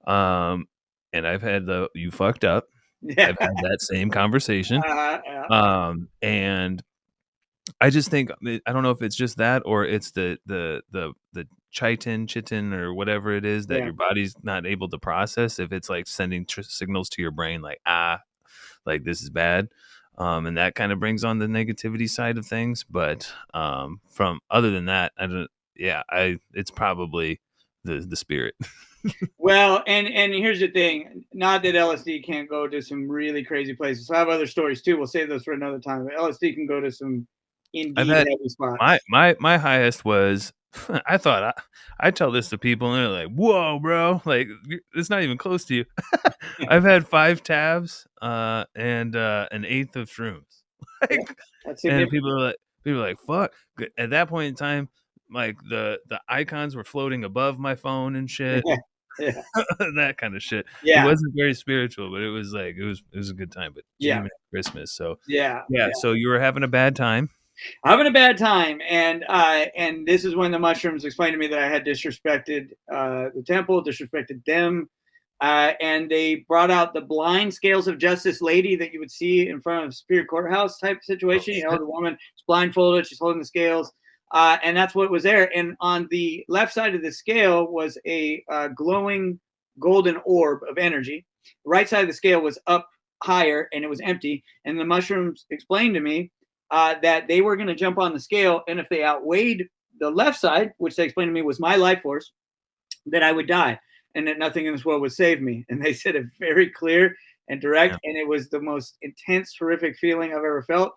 And I've had you fucked up. Yeah. I've had that same conversation. And I just think, I don't know if it's just that, or it's the chitin or whatever it is that your body's not able to process. If it's like sending signals to your brain, like, like this is bad. And that kind of brings on the negativity side of things. But from other than that, it's probably the spirit. Well, and here's the thing. Not that LSD can't go to some really crazy places. So I have other stories too. We'll save those for another time. But LSD can go to some indeed heavy spots. My highest was, I thought I tell this to people, and they're like, "Whoa, bro! Like, it's not even close to you." I've had 5 tabs and an eighth of shrooms. And people are like, "Fuck!" At that point in time, like the icons were floating above my phone and shit. Yeah. That kind of shit. Yeah. It wasn't very spiritual, but it was like, it was a good time. But Christmas. So yeah. So you were having a bad time. Having a bad time, and this is when the mushrooms explained to me that I had disrespected the temple, disrespected them, and they brought out the blind scales of justice lady that you would see in front of Superior Courthouse type situation. The woman is blindfolded, she's holding the scales, and that's what was there. And on the left side of the scale was a glowing golden orb of energy. The right side of the scale was up higher and it was empty. And the mushrooms explained to me that they were going to jump on the scale, and if they outweighed the left side, which they explained to me was my life force, that I would die and that nothing in this world would save me. And they said it very clear and direct, and it was the most intense, horrific feeling I've ever felt.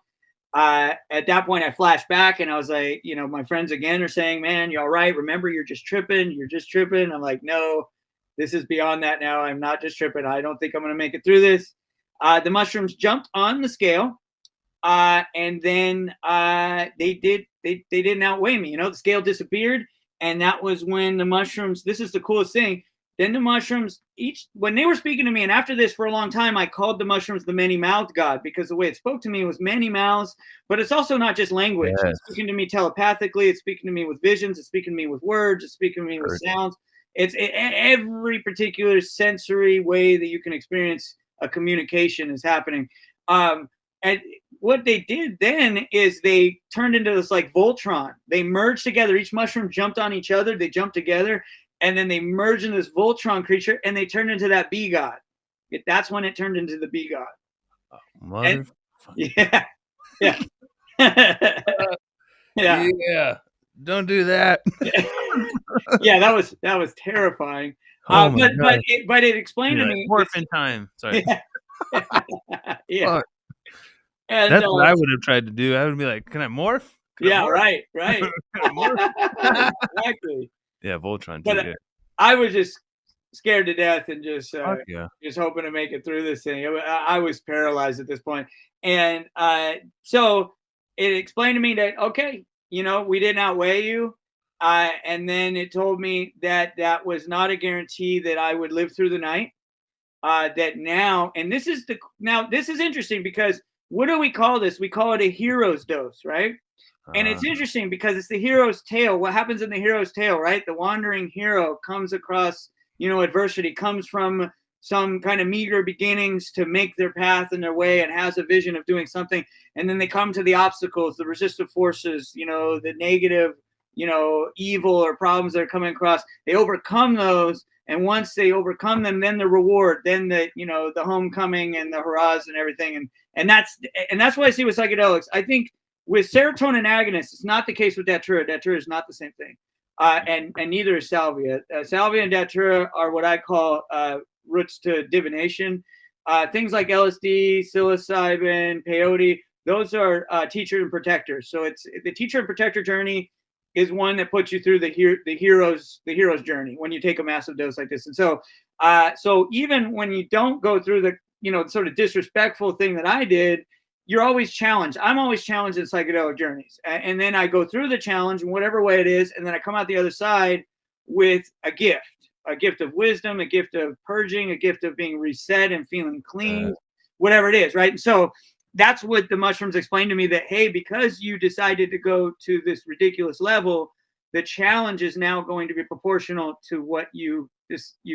At that point, I flashed back and I was like, you know, my friends again are saying, man, you all right? Remember, you're just tripping. You're just tripping. I'm like, no, this is beyond that now. I'm not just tripping. I don't think I'm going to make it through this. The mushrooms jumped on the scale, and then they didn't outweigh me. You know, the scale disappeared, and that was when the mushrooms. This is the coolest thing. Then the mushrooms, when they were speaking to me, and after this for a long time, I called the mushrooms the many-mouthed God, because the way it spoke to me was many mouths, but it's also not just language. Yes. It's speaking to me telepathically. It's speaking to me with visions. It's speaking to me with words. It's speaking to me with sounds. It's every particular sensory way that you can experience a communication is happening. And what they did then is they turned into this like Voltron. They merged together. Each mushroom jumped on each other. They jumped together. And then they merged into this Voltron creature, and they turned into that bee god. That's when it turned into the bee god. And, yeah, yeah, yeah. Don't do that. Yeah, that was terrifying. But it explained to me. Morphin time. Sorry. Yeah. And, that's what I would have tried to do. I would be like, "Can I morph?" Right. Can I morph? Exactly. Yeah, Voltron. But too, I was just scared to death and just hoping to make it through this thing. I was paralyzed at this point. And so it explained to me that, okay, you know, we didn't outweigh you. And then it told me that that was not a guarantee that I would live through the night. That now, and this is interesting, because what do we call this? We call it a hero's dose, right? And it's interesting because it's the hero's tale. What happens in the hero's tale, right? The wandering hero comes across, you know, adversity, comes from some kind of meager beginnings to make their path and their way, and has a vision of doing something. And then they come to the obstacles, the resistive forces, you know, the negative, you know, evil or problems that are coming across. They overcome those. And once they overcome them, then the reward, then the, you know, the homecoming and the hurrahs and everything. And that's what I see with psychedelics. I think with serotonin agonists, it's not the case with Datura. Datura is not the same thing. And neither is salvia. Salvia and Datura are what I call roots to divination. Things like LSD, psilocybin, peyote, those are teacher and protector. So it's the teacher and protector journey is one that puts you through the hero's journey when you take a massive dose like this. And so even when you don't go through the, you know, sort of disrespectful thing that I did, you're always challenged. I'm always challenged in psychedelic journeys. And then I go through the challenge in whatever way it is. And then I come out the other side with a gift of wisdom, a gift of purging, a gift of being reset and feeling clean, whatever it is. Right. And so that's what the mushrooms explained to me, that, hey, because you decided to go to this ridiculous level, the challenge is now going to be proportional to what you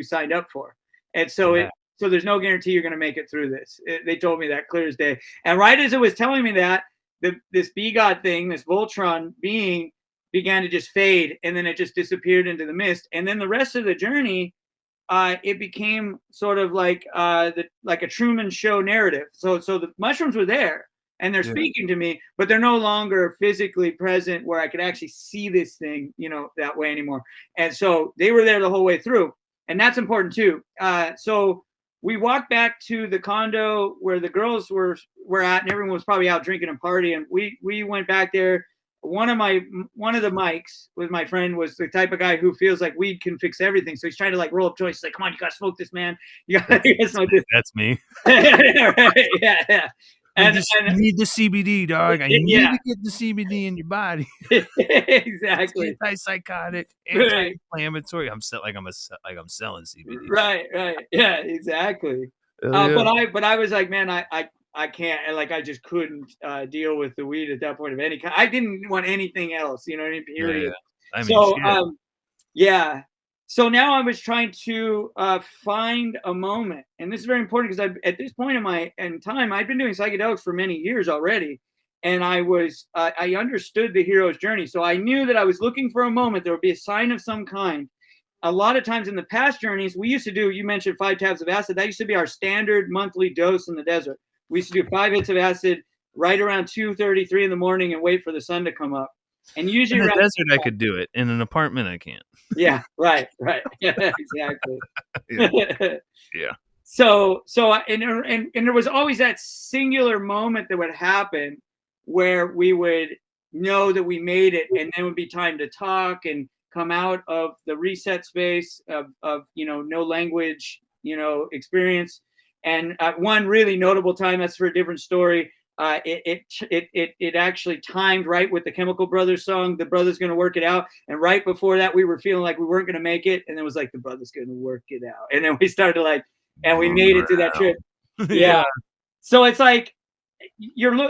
signed up for. And so so there's no guarantee you're going to make it through this. They told me that clear as day. And right as it was telling me that, this bee god thing, this Voltron being, began to just fade, and then it just disappeared into the mist. And then the rest of the journey, it became sort of like a Truman Show narrative. So the mushrooms were there, and they're speaking to me, but they're no longer physically present where I could actually see this thing, you know, that way anymore. And so they were there the whole way through, and that's important too. So we walked back to the condo where the girls were at, and everyone was probably out drinking and partying. We went back there. One of the mics with my friend was the type of guy who feels like weed can fix everything. So he's trying to like roll up joints. He's like, come on, you gotta smoke this, man. You gotta smoke this. That's me. Right? Yeah. And you need the CBD, dog. I need to get the CBD in your body. Exactly. Antipsychotic, anti-inflammatory. I'm selling CBD. Right. Yeah, exactly. But I was like, man, I can't, like, I just couldn't deal with the weed at that point of any kind. I didn't want anything else, you know what I mean? Period. Yeah. I mean, So now I was trying to find a moment, and this is very important because at this point in time, I've been doing psychedelics for many years already, and I understood the hero's journey. So I knew that I was looking for a moment. There would be a sign of some kind a lot of times in the past journeys, we used to do, you mentioned 5 tabs of acid. That used to be our standard monthly dose in the desert. We used to do 5 hits of acid right around 2:30, 3 in the morning and wait for the sun to come up. And usually in the desert, I could do it. In an apartment, I can't. Yeah, right. Yeah, exactly. Yeah. So and there was always that singular moment that would happen where we would know that we made it, and then it would be time to talk and come out of the reset space of no language, experience. And one really notable time, that's for a different story. It actually timed right with the Chemical Brothers song, "The Brothers Gonna Work It Out." And right before that, we were feeling like we weren't gonna make it, and it was like, "The Brothers Gonna Work It Out," and then we started and we made it to that trip. Yeah. So it's like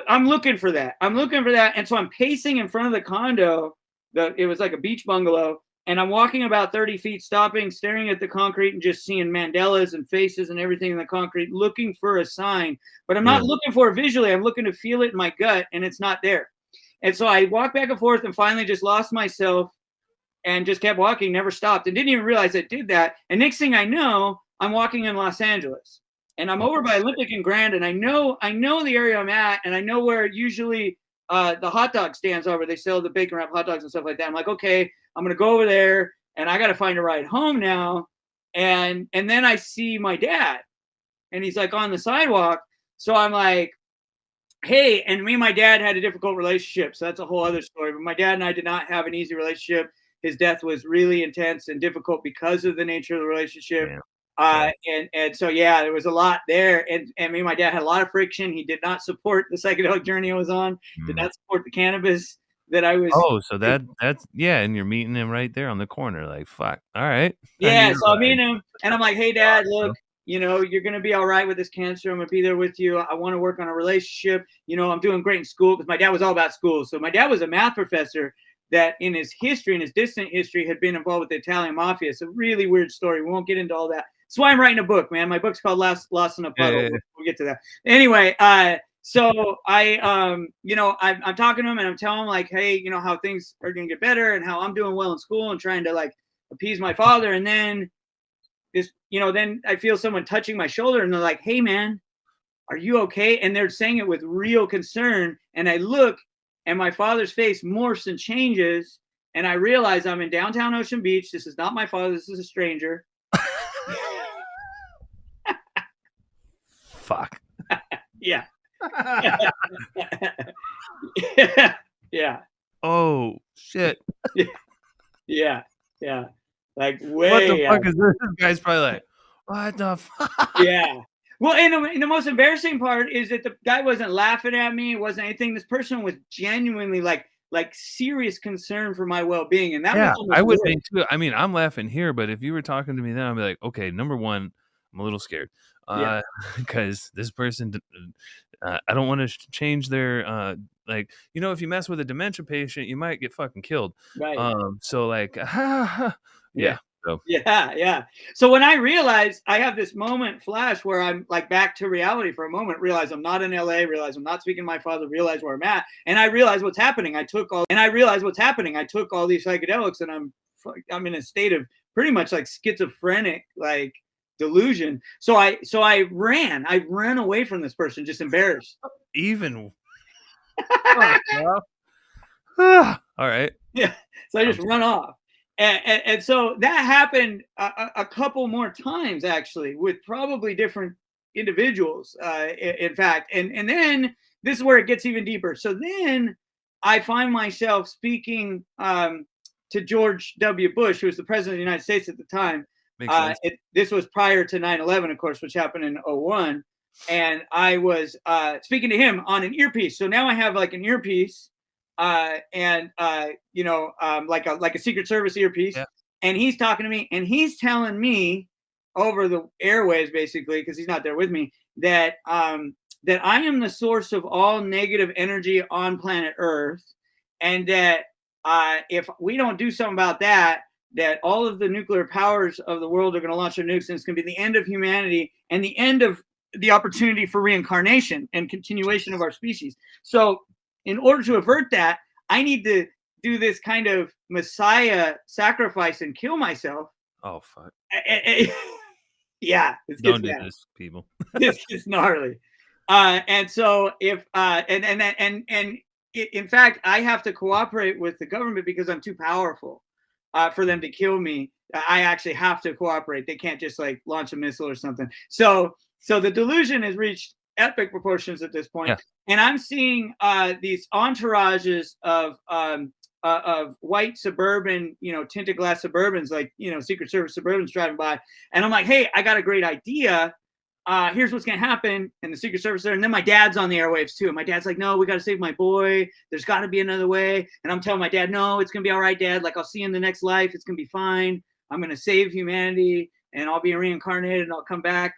I'm looking for that. And so I'm pacing in front of the condo. It was like a beach bungalow. And I'm walking about 30 feet, stopping, staring at the concrete and just seeing mandalas and faces and everything in the concrete, looking for a sign. But I'm not looking for it visually. I'm looking to feel it in my gut, and it's not there. And so I walked back and forth and finally just lost myself and just kept walking, never stopped, and didn't even realize I did that. And next thing I know, I'm walking in Los Angeles. And I'm over by Olympic and Grand, and I know the area I'm at, and I know where usually the hot dog stands are, where they sell the bacon wrap hot dogs and stuff like that. I'm like, okay, I'm gonna go over there, and I gotta find a ride home now. And then I see my dad, and he's like on the sidewalk. So I'm like, hey, and me and my dad had a difficult relationship, so that's a whole other story. But my dad and I did not have an easy relationship. His death was really intense and difficult because of the nature of the relationship. Yeah. And so, yeah, there was a lot there. And me and my dad had a lot of friction. He did not support the psychedelic journey I was on, did not support the cannabis that I was. Oh, so that's, yeah. And you're meeting him right there on the corner. Like, fuck. All right. Yeah. So I'm meeting him and I'm like, hey, Dad, look, you're going to be all right with this cancer. I'm going to be there with you. I want to work on a relationship. I'm doing great in school, because my dad was all about school. So my dad was a math professor that in his distant history, had been involved with the Italian mafia. It's a really weird story. We won't get into all that. That's why I'm writing a book, man. My book's called Lost in a Puddle. Yeah. We'll get to that. Anyway, so I'm talking to him and I'm telling him like, hey, how things are going to get better and how I'm doing well in school and trying to like appease my father. And then then I feel someone touching my shoulder and they're like, hey, man, are you okay? And they're saying it with real concern. And I look and my father's face morphs and changes. And I realize I'm in downtown Ocean Beach. This is not my father. This is a stranger. Fuck. Yeah. Yeah. Oh shit. Yeah. Like, way. What the fuck is this? This guy's probably like, what the fuck? Yeah. Well, and the most embarrassing part is that the guy wasn't laughing at me. It wasn't anything. This person was genuinely like serious concern for my well-being. And that was I would think too. I mean, I'm laughing here, but if you were talking to me then, I'd be like, okay, number one, I'm a little scared. Because this person, I don't want to change their, if you mess with a dementia patient, you might get fucking killed. Right. So like, yeah. So. Yeah. So when I realize I have this moment flash where I'm like back to reality for a moment, realize I'm not in LA, realize I'm not speaking to my father, realize where I'm at, and I realize what's happening. I took all these psychedelics, and I'm in a state of pretty much like schizophrenic, like delusion. So I ran away from this person, just embarrassed. Even. All right. Yeah. So I just run off. And so that happened a couple more times, actually, with probably different individuals, in fact. And then this is where it gets even deeper. So then I find myself speaking to George W. Bush, who was the president of the United States at the time. This was prior to 9/11, of course, which happened in 2001. And I was speaking to him on an earpiece. So now I have like an earpiece. Like a Secret Service earpiece, and he's talking to me, and he's telling me over the airwaves, basically, because he's not there with me, that that I am the source of all negative energy on planet Earth, and that if we don't do something about that, that all of the nuclear powers of the world are going to launch their nukes, and it's going to be the end of humanity and the end of the opportunity for reincarnation and continuation of our species. So in order to avert that, I need to do this kind of Messiah sacrifice and kill myself. Oh fuck! Yeah, it Don't gets do bad. this, people. It's gnarly. And so if in fact, I have to cooperate with the government because I'm too powerful for them to kill me. I actually have to cooperate. They can't just like launch a missile or something. So the delusion has reached epic proportions at this point. Yeah. And I'm seeing these entourages of white suburban, tinted glass Suburbans, like, Secret Service Suburbans driving by. And I'm like, hey, I got a great idea. Here's what's going to happen. And the Secret Service there. And then my dad's on the airwaves too. And my dad's like, no, we got to save my boy. There's got to be another way. And I'm telling my dad, no, it's going to be all right, Dad. Like, I'll see you in the next life. It's going to be fine. I'm going to save humanity and I'll be reincarnated and I'll come back.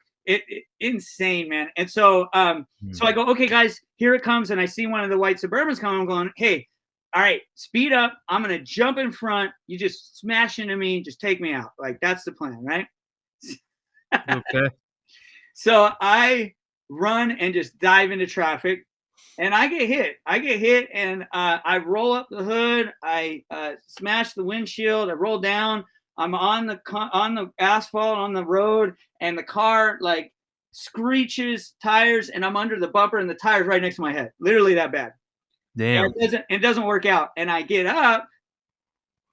Insane, man. And so, so I go, okay, guys, here it comes. And I see one of the white Suburbans coming. I'm going, hey, all right, speed up. I'm going to jump in front. You just smash into me. Just take me out. Like, that's the plan, right? Okay. So I run and just dive into traffic, and I get hit, and I roll up the hood. I smash the windshield. I roll down. I'm on the asphalt on the road, and the car like screeches tires, and I'm under the bumper, and the tire's right next to my head. Literally that bad. Damn. And it doesn't work out, and I get up,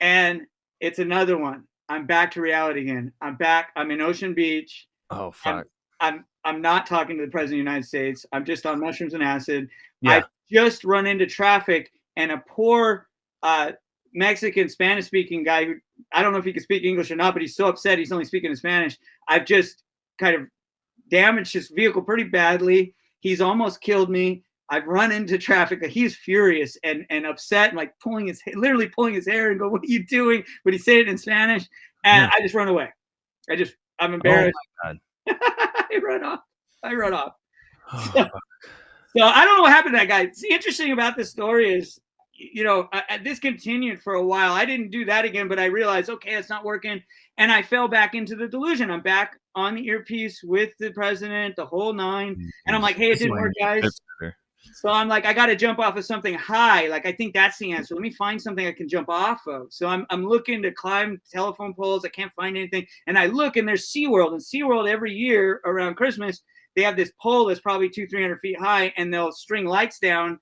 and it's another one. I'm back to reality again. I'm back. I'm in Ocean Beach. Oh fuck. I'm not talking to the president of the United States. I'm just on mushrooms and acid. Yeah. I just run into traffic, and a poor Mexican Spanish speaking guy who, I don't know if he can speak English or not, but he's so upset he's only speaking in Spanish. I've just kind of damaged his vehicle pretty badly. He's almost killed me. I've run into traffic. He's furious and upset and like literally pulling his hair and go, what are you doing? But he said it in Spanish, and I just run away. I'm embarrassed. Oh my God. I run off. So I don't know what happened to that guy. The interesting about this story is, this continued for a while. I didn't do that again, but I realized, okay, it's not working. And I fell back into the delusion. I'm back on the earpiece with the president, the whole nine. And I'm like, hey, it didn't work, guys. So I'm like, I got to jump off of something high. Like, I think that's the answer. Let me find something I can jump off of. So I'm looking to climb telephone poles. I can't find anything. And I look, and there's SeaWorld. And SeaWorld every year around Christmas, they have this pole that's probably 200-300 feet high, and they'll string lights down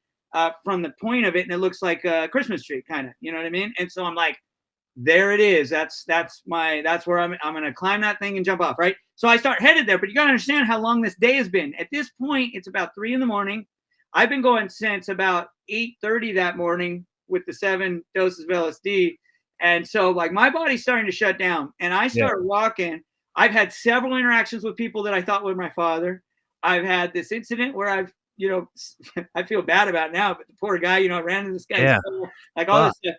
from the point of it, and it looks like a Christmas tree, kind of. You know what I mean? And so I'm like, there it is. That's where I'm going to climb that thing and jump off, right? So I start headed there. But you got to understand how long this day has been. At this point, it's about 3 a.m. I've been going since about 8:30 that morning with the 7 doses of LSD. And so like my body's starting to shut down, and I start walking. I've had several interactions with people that I thought were my father. I've had this incident where I've, I feel bad about it now, but the poor guy, I ran into this guy, like all this stuff.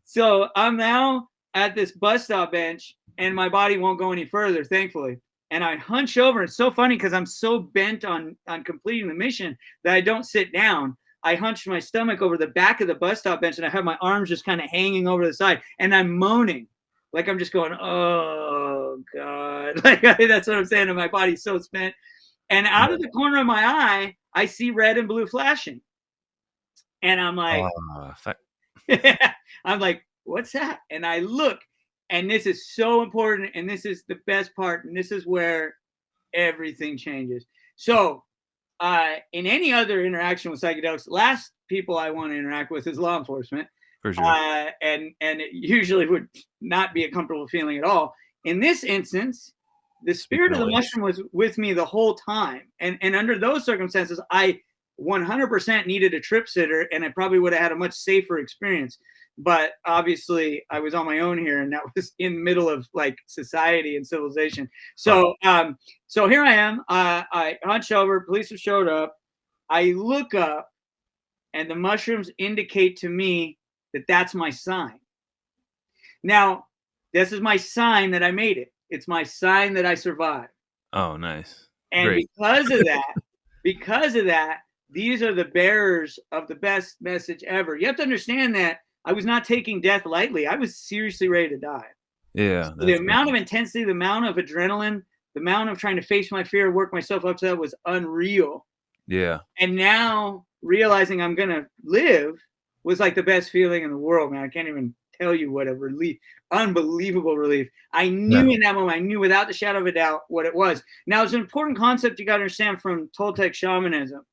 So I'm now at this bus stop bench, and my body won't go any further, thankfully. And I hunch over. It's so funny because I'm so bent on completing the mission that I don't sit down. I hunch my stomach over the back of the bus stop bench, and I have my arms just kind of hanging over the side, and I'm moaning. Like I'm just going, oh God. Like that's what I'm saying. And my body's so spent. And out of the corner of my eye, I see red and blue flashing. And I'm like, I'm like, what's that? And I look, and this is so important. And this is the best part. And this is where everything changes. So in any other interaction with psychedelics, last people I want to interact with is law enforcement. For sure. And it usually would not be a comfortable feeling at all. In this instance, the spirit of the mushroom was with me the whole time. And under those circumstances, I 100% needed a trip sitter, and I probably would have had a much safer experience. But obviously, I was on my own here, and that was in the middle of like society and civilization. So, so here I am. I hunch over. Police have showed up. I look up, and the mushrooms indicate to me that that's my sign. Now, this is my sign that I made it. It's my sign that I survived. Oh, nice. And great. because of that, these are the bearers of the best message ever. You have to understand that I was not taking death lightly. I was seriously ready to die. Yeah. So the amount of intensity, the amount of adrenaline, the amount of trying to face my fear, work myself up to that was unreal. Yeah. And now realizing I'm going to live was like the best feeling in the world, man. I can't even tell you what a relief, unbelievable relief. I knew in that moment, I knew without the shadow of a doubt what it was. Now, it's an important concept you got to understand from Toltec shamanism.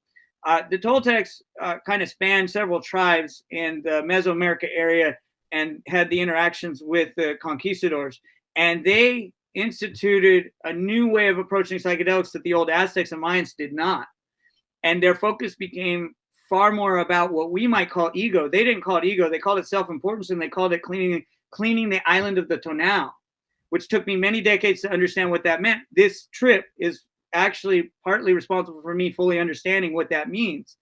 The Toltecs kind of spanned several tribes in the Mesoamerica area and had the interactions with the conquistadors. And they instituted a new way of approaching psychedelics that the old Aztecs and Mayans did not. And their focus became far more about what we might call ego. They didn't call it ego. They called it self-importance, and they called it cleaning the island of the tonal, which took me many decades to understand what that meant. This trip is actually partly responsible for me fully understanding what that means.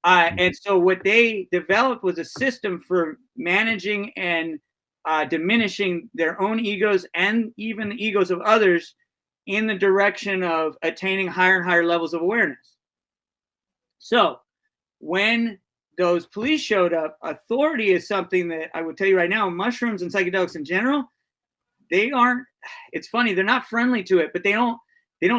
And so what they developed was a system for managing and diminishing their own egos and even the egos of others in the direction of attaining higher and higher levels of awareness. So when those police showed up, authority is something that I would tell you right now, mushrooms and psychedelics in general, they aren't, it's funny, they're not friendly to it, but they don't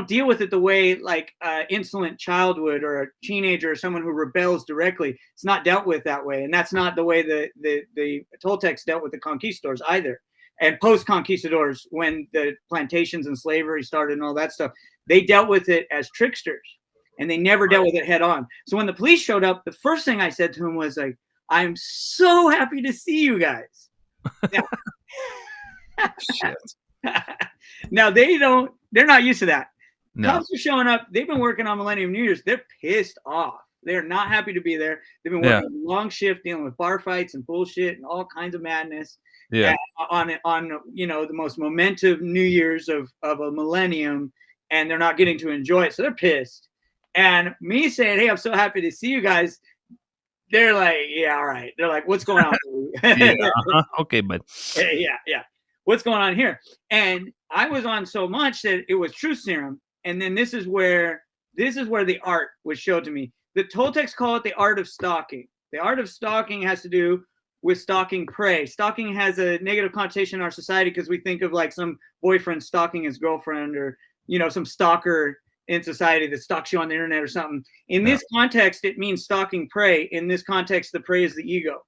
deal with it the way like insolent child would, or a teenager, or someone who rebels directly. It's not dealt with that way. And that's not the way the Toltecs dealt with the conquistadors either. And post-conquistadors, when the plantations and slavery started and all that stuff, they dealt with it as tricksters. And they never dealt with it head on. So when the police showed up, the first thing I said to him was like, I'm so happy to see you guys. Now, now they're not used to that. No. Cops are showing up. They've been working on Millennium New Year's. They're pissed off. They're not happy to be there. They've been working a long shift, dealing with bar fights and bullshit and all kinds of madness. Yeah. On the most momentous New Year's of a millennium, and they're not getting to enjoy it. So they're pissed. And me saying, hey, I'm so happy to see you guys. They're like, yeah, all right. They're like, what's going on? Okay, bud. Yeah. What's going on here? And I was on so much that it was truth serum. And then this is where the art was showed to me. The Toltecs call it the art of stalking. The art of stalking has to do with stalking prey. Stalking has a negative connotation in our society because we think of like some boyfriend stalking his girlfriend, or some stalker in society that stalks you on the internet or something. In this context, it means stalking prey. In this context, the prey is the ego.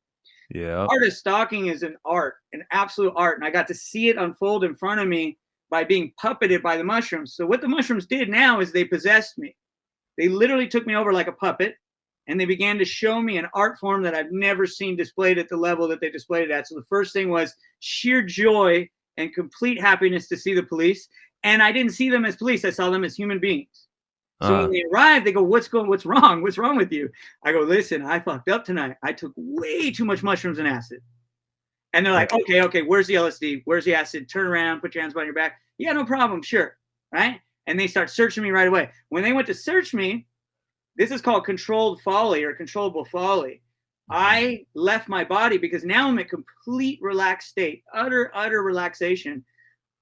Yeah. Art of stalking is an art, an absolute art. And I got to see it unfold in front of me by being puppeted by the mushrooms. So what the mushrooms did now is they possessed me. They literally took me over like a puppet, and they began to show me an art form that I've never seen displayed at the level that they displayed it at. So the first thing was sheer joy and complete happiness to see the police. And I didn't see them as police. I saw them as human beings. So when they arrived, they go, what's wrong? What's wrong with you? I go, listen, I fucked up tonight. I took way too much mushrooms and acid. And they're like, okay, where's the LSD? Where's the acid? Turn around, put your hands behind your back. Yeah, no problem, sure, right? And they start searching me right away. When they went to search me, this is called controlled folly or controllable folly. I left my body because now I'm in complete relaxed state, utter relaxation.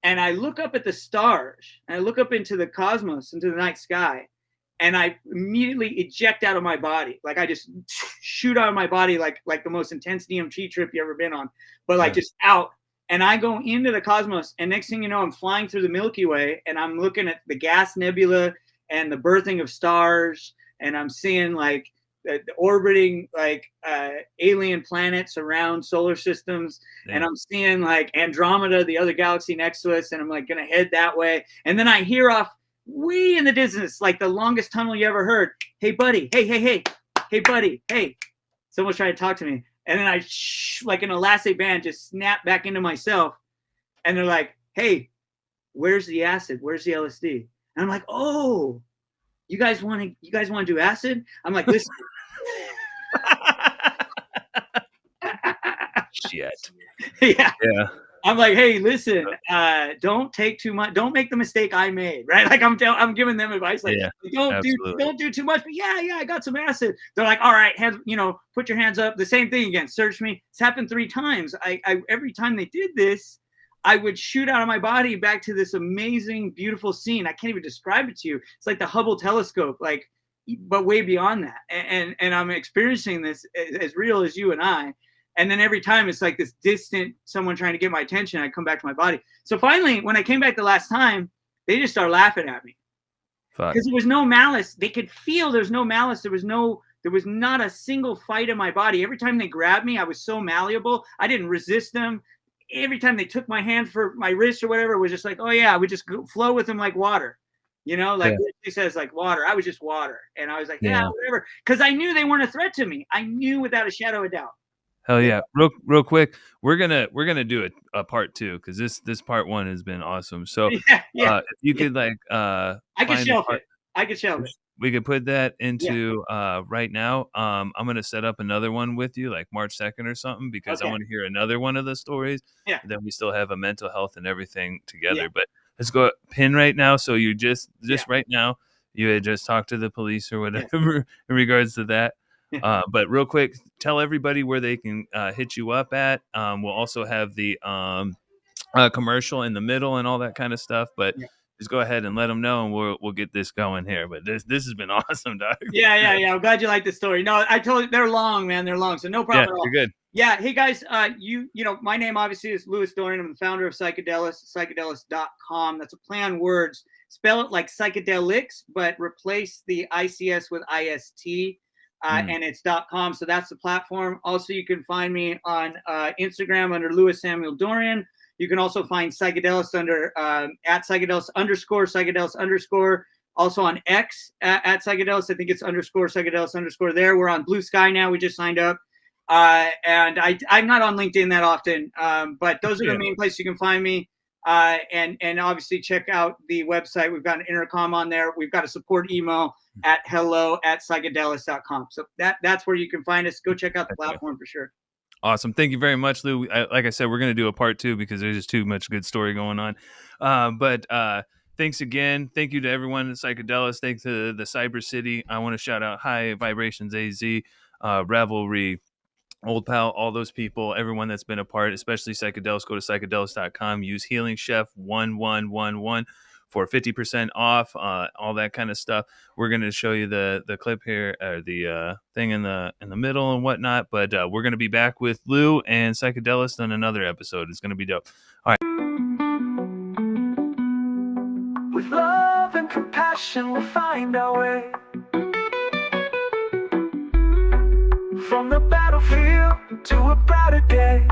And I look up at the stars, and I look up into the cosmos, into the night sky, and I immediately eject out of my body. Like I just shoot out of my body like the most intense DMT trip you ever been on, but like just out. And I go into the cosmos, and next thing you know, I'm flying through the Milky Way, and I'm looking at the gas nebula and the birthing of stars, and I'm seeing like the orbiting like alien planets around solar systems. Damn. And I'm seeing like Andromeda, the other galaxy next to us, and I'm like gonna head that way. And then I hear off way in the distance, like the longest tunnel you ever heard, hey buddy, hey buddy, hey. Someone's trying to talk to me. And then I like an elastic band just snap back into myself, and they're like, hey, where's the acid? Where's the LSD? And I'm like, oh, you guys want to do acid? I'm like, listen. Shit. Yeah. I'm like, hey, listen, don't take too much. Don't make the mistake I made, right? Like I'm giving them advice, like don't do too much. But yeah, I got some acid. They're like, all right, hands, put your hands up. The same thing again. Search me. It's happened 3 times. I every time they did this, I would shoot out of my body back to this amazing, beautiful scene. I can't even describe it to you. It's like the Hubble telescope, like, but way beyond that. And I'm experiencing this as real as you and I. And then every time it's like this distant someone trying to get my attention. I come back to my body. So finally, when I came back the last time, they just started laughing at me. Because there was no malice. They could feel there's no malice. There was no There was not a single fight in my body. Every time they grabbed me, I was so malleable. I didn't resist them. Every time they took my hand for my wrist or whatever, it was just like, oh yeah, I would just flow with them like water. You know, like he says, like water. I was just water. And I was like, yeah, whatever. Because I knew they weren't a threat to me. I knew without a shadow of doubt. Hell yeah. Real quick, we're gonna do a part 2 because this part 1 has been awesome. So if you could like I could shelf it. I could shelf it. We could put that into right now. I'm gonna set up another one with you like March 2nd or something because I want to hear another one of the stories. Yeah. And then we still have a mental health and everything together. But let's go pin right now. So you just right now, you had just talked to the police or whatever in regards to that. But real quick, tell everybody where they can hit you up at. We'll also have the commercial in the middle and all that kind of stuff. But just go ahead and let them know, and we'll get this going here. But this has been awesome, Doc. Yeah. I'm glad you like the story. No, I told you they're long, man. They're long, so no problem at all. You're good. Yeah. Hey guys, you know my name obviously is Louis Dorian. I'm the founder of Psychdelist, psychdelist.com. That's a play on words. Spell it like psychedelics, but replace the ICS with IST. And it's .com. So that's the platform. Also, you can find me on Instagram under Louis Samuel Dorian. You can also find Psychdelist under at Psychdelist _Psychdelist_. Also on X at Psychdelist. I think it's _Psychdelist_ there. We're on Blue Sky now. We just signed up. And I'm not on LinkedIn that often, but those are the main places you can find me. And obviously check out the website. We've got an intercom on there. We've got a support email at hello@psychdelist.com. So that's where you can find us. Go check out the platform for sure. Awesome. Thank you very much, Lou. Like I said, we're going to do a part 2 because there's just too much good story going on. But thanks again. Thank you to everyone at Psychdelist. Thanks to the Cyber City. I want to shout out High Vibrations AZ, Revelry, Old Pal, all those people, everyone that's been a part, especially Psychedelics. Go to psychedelics.com. Use Healing Chef 1111 for 50% off, all that kind of stuff. We're going to show you the clip here, or the thing in the middle and whatnot. But we're going to be back with Lou and Psychedelics on another episode. It's going to be dope. All right. With love and compassion, we'll find our way. From the battlefield to a brighter day.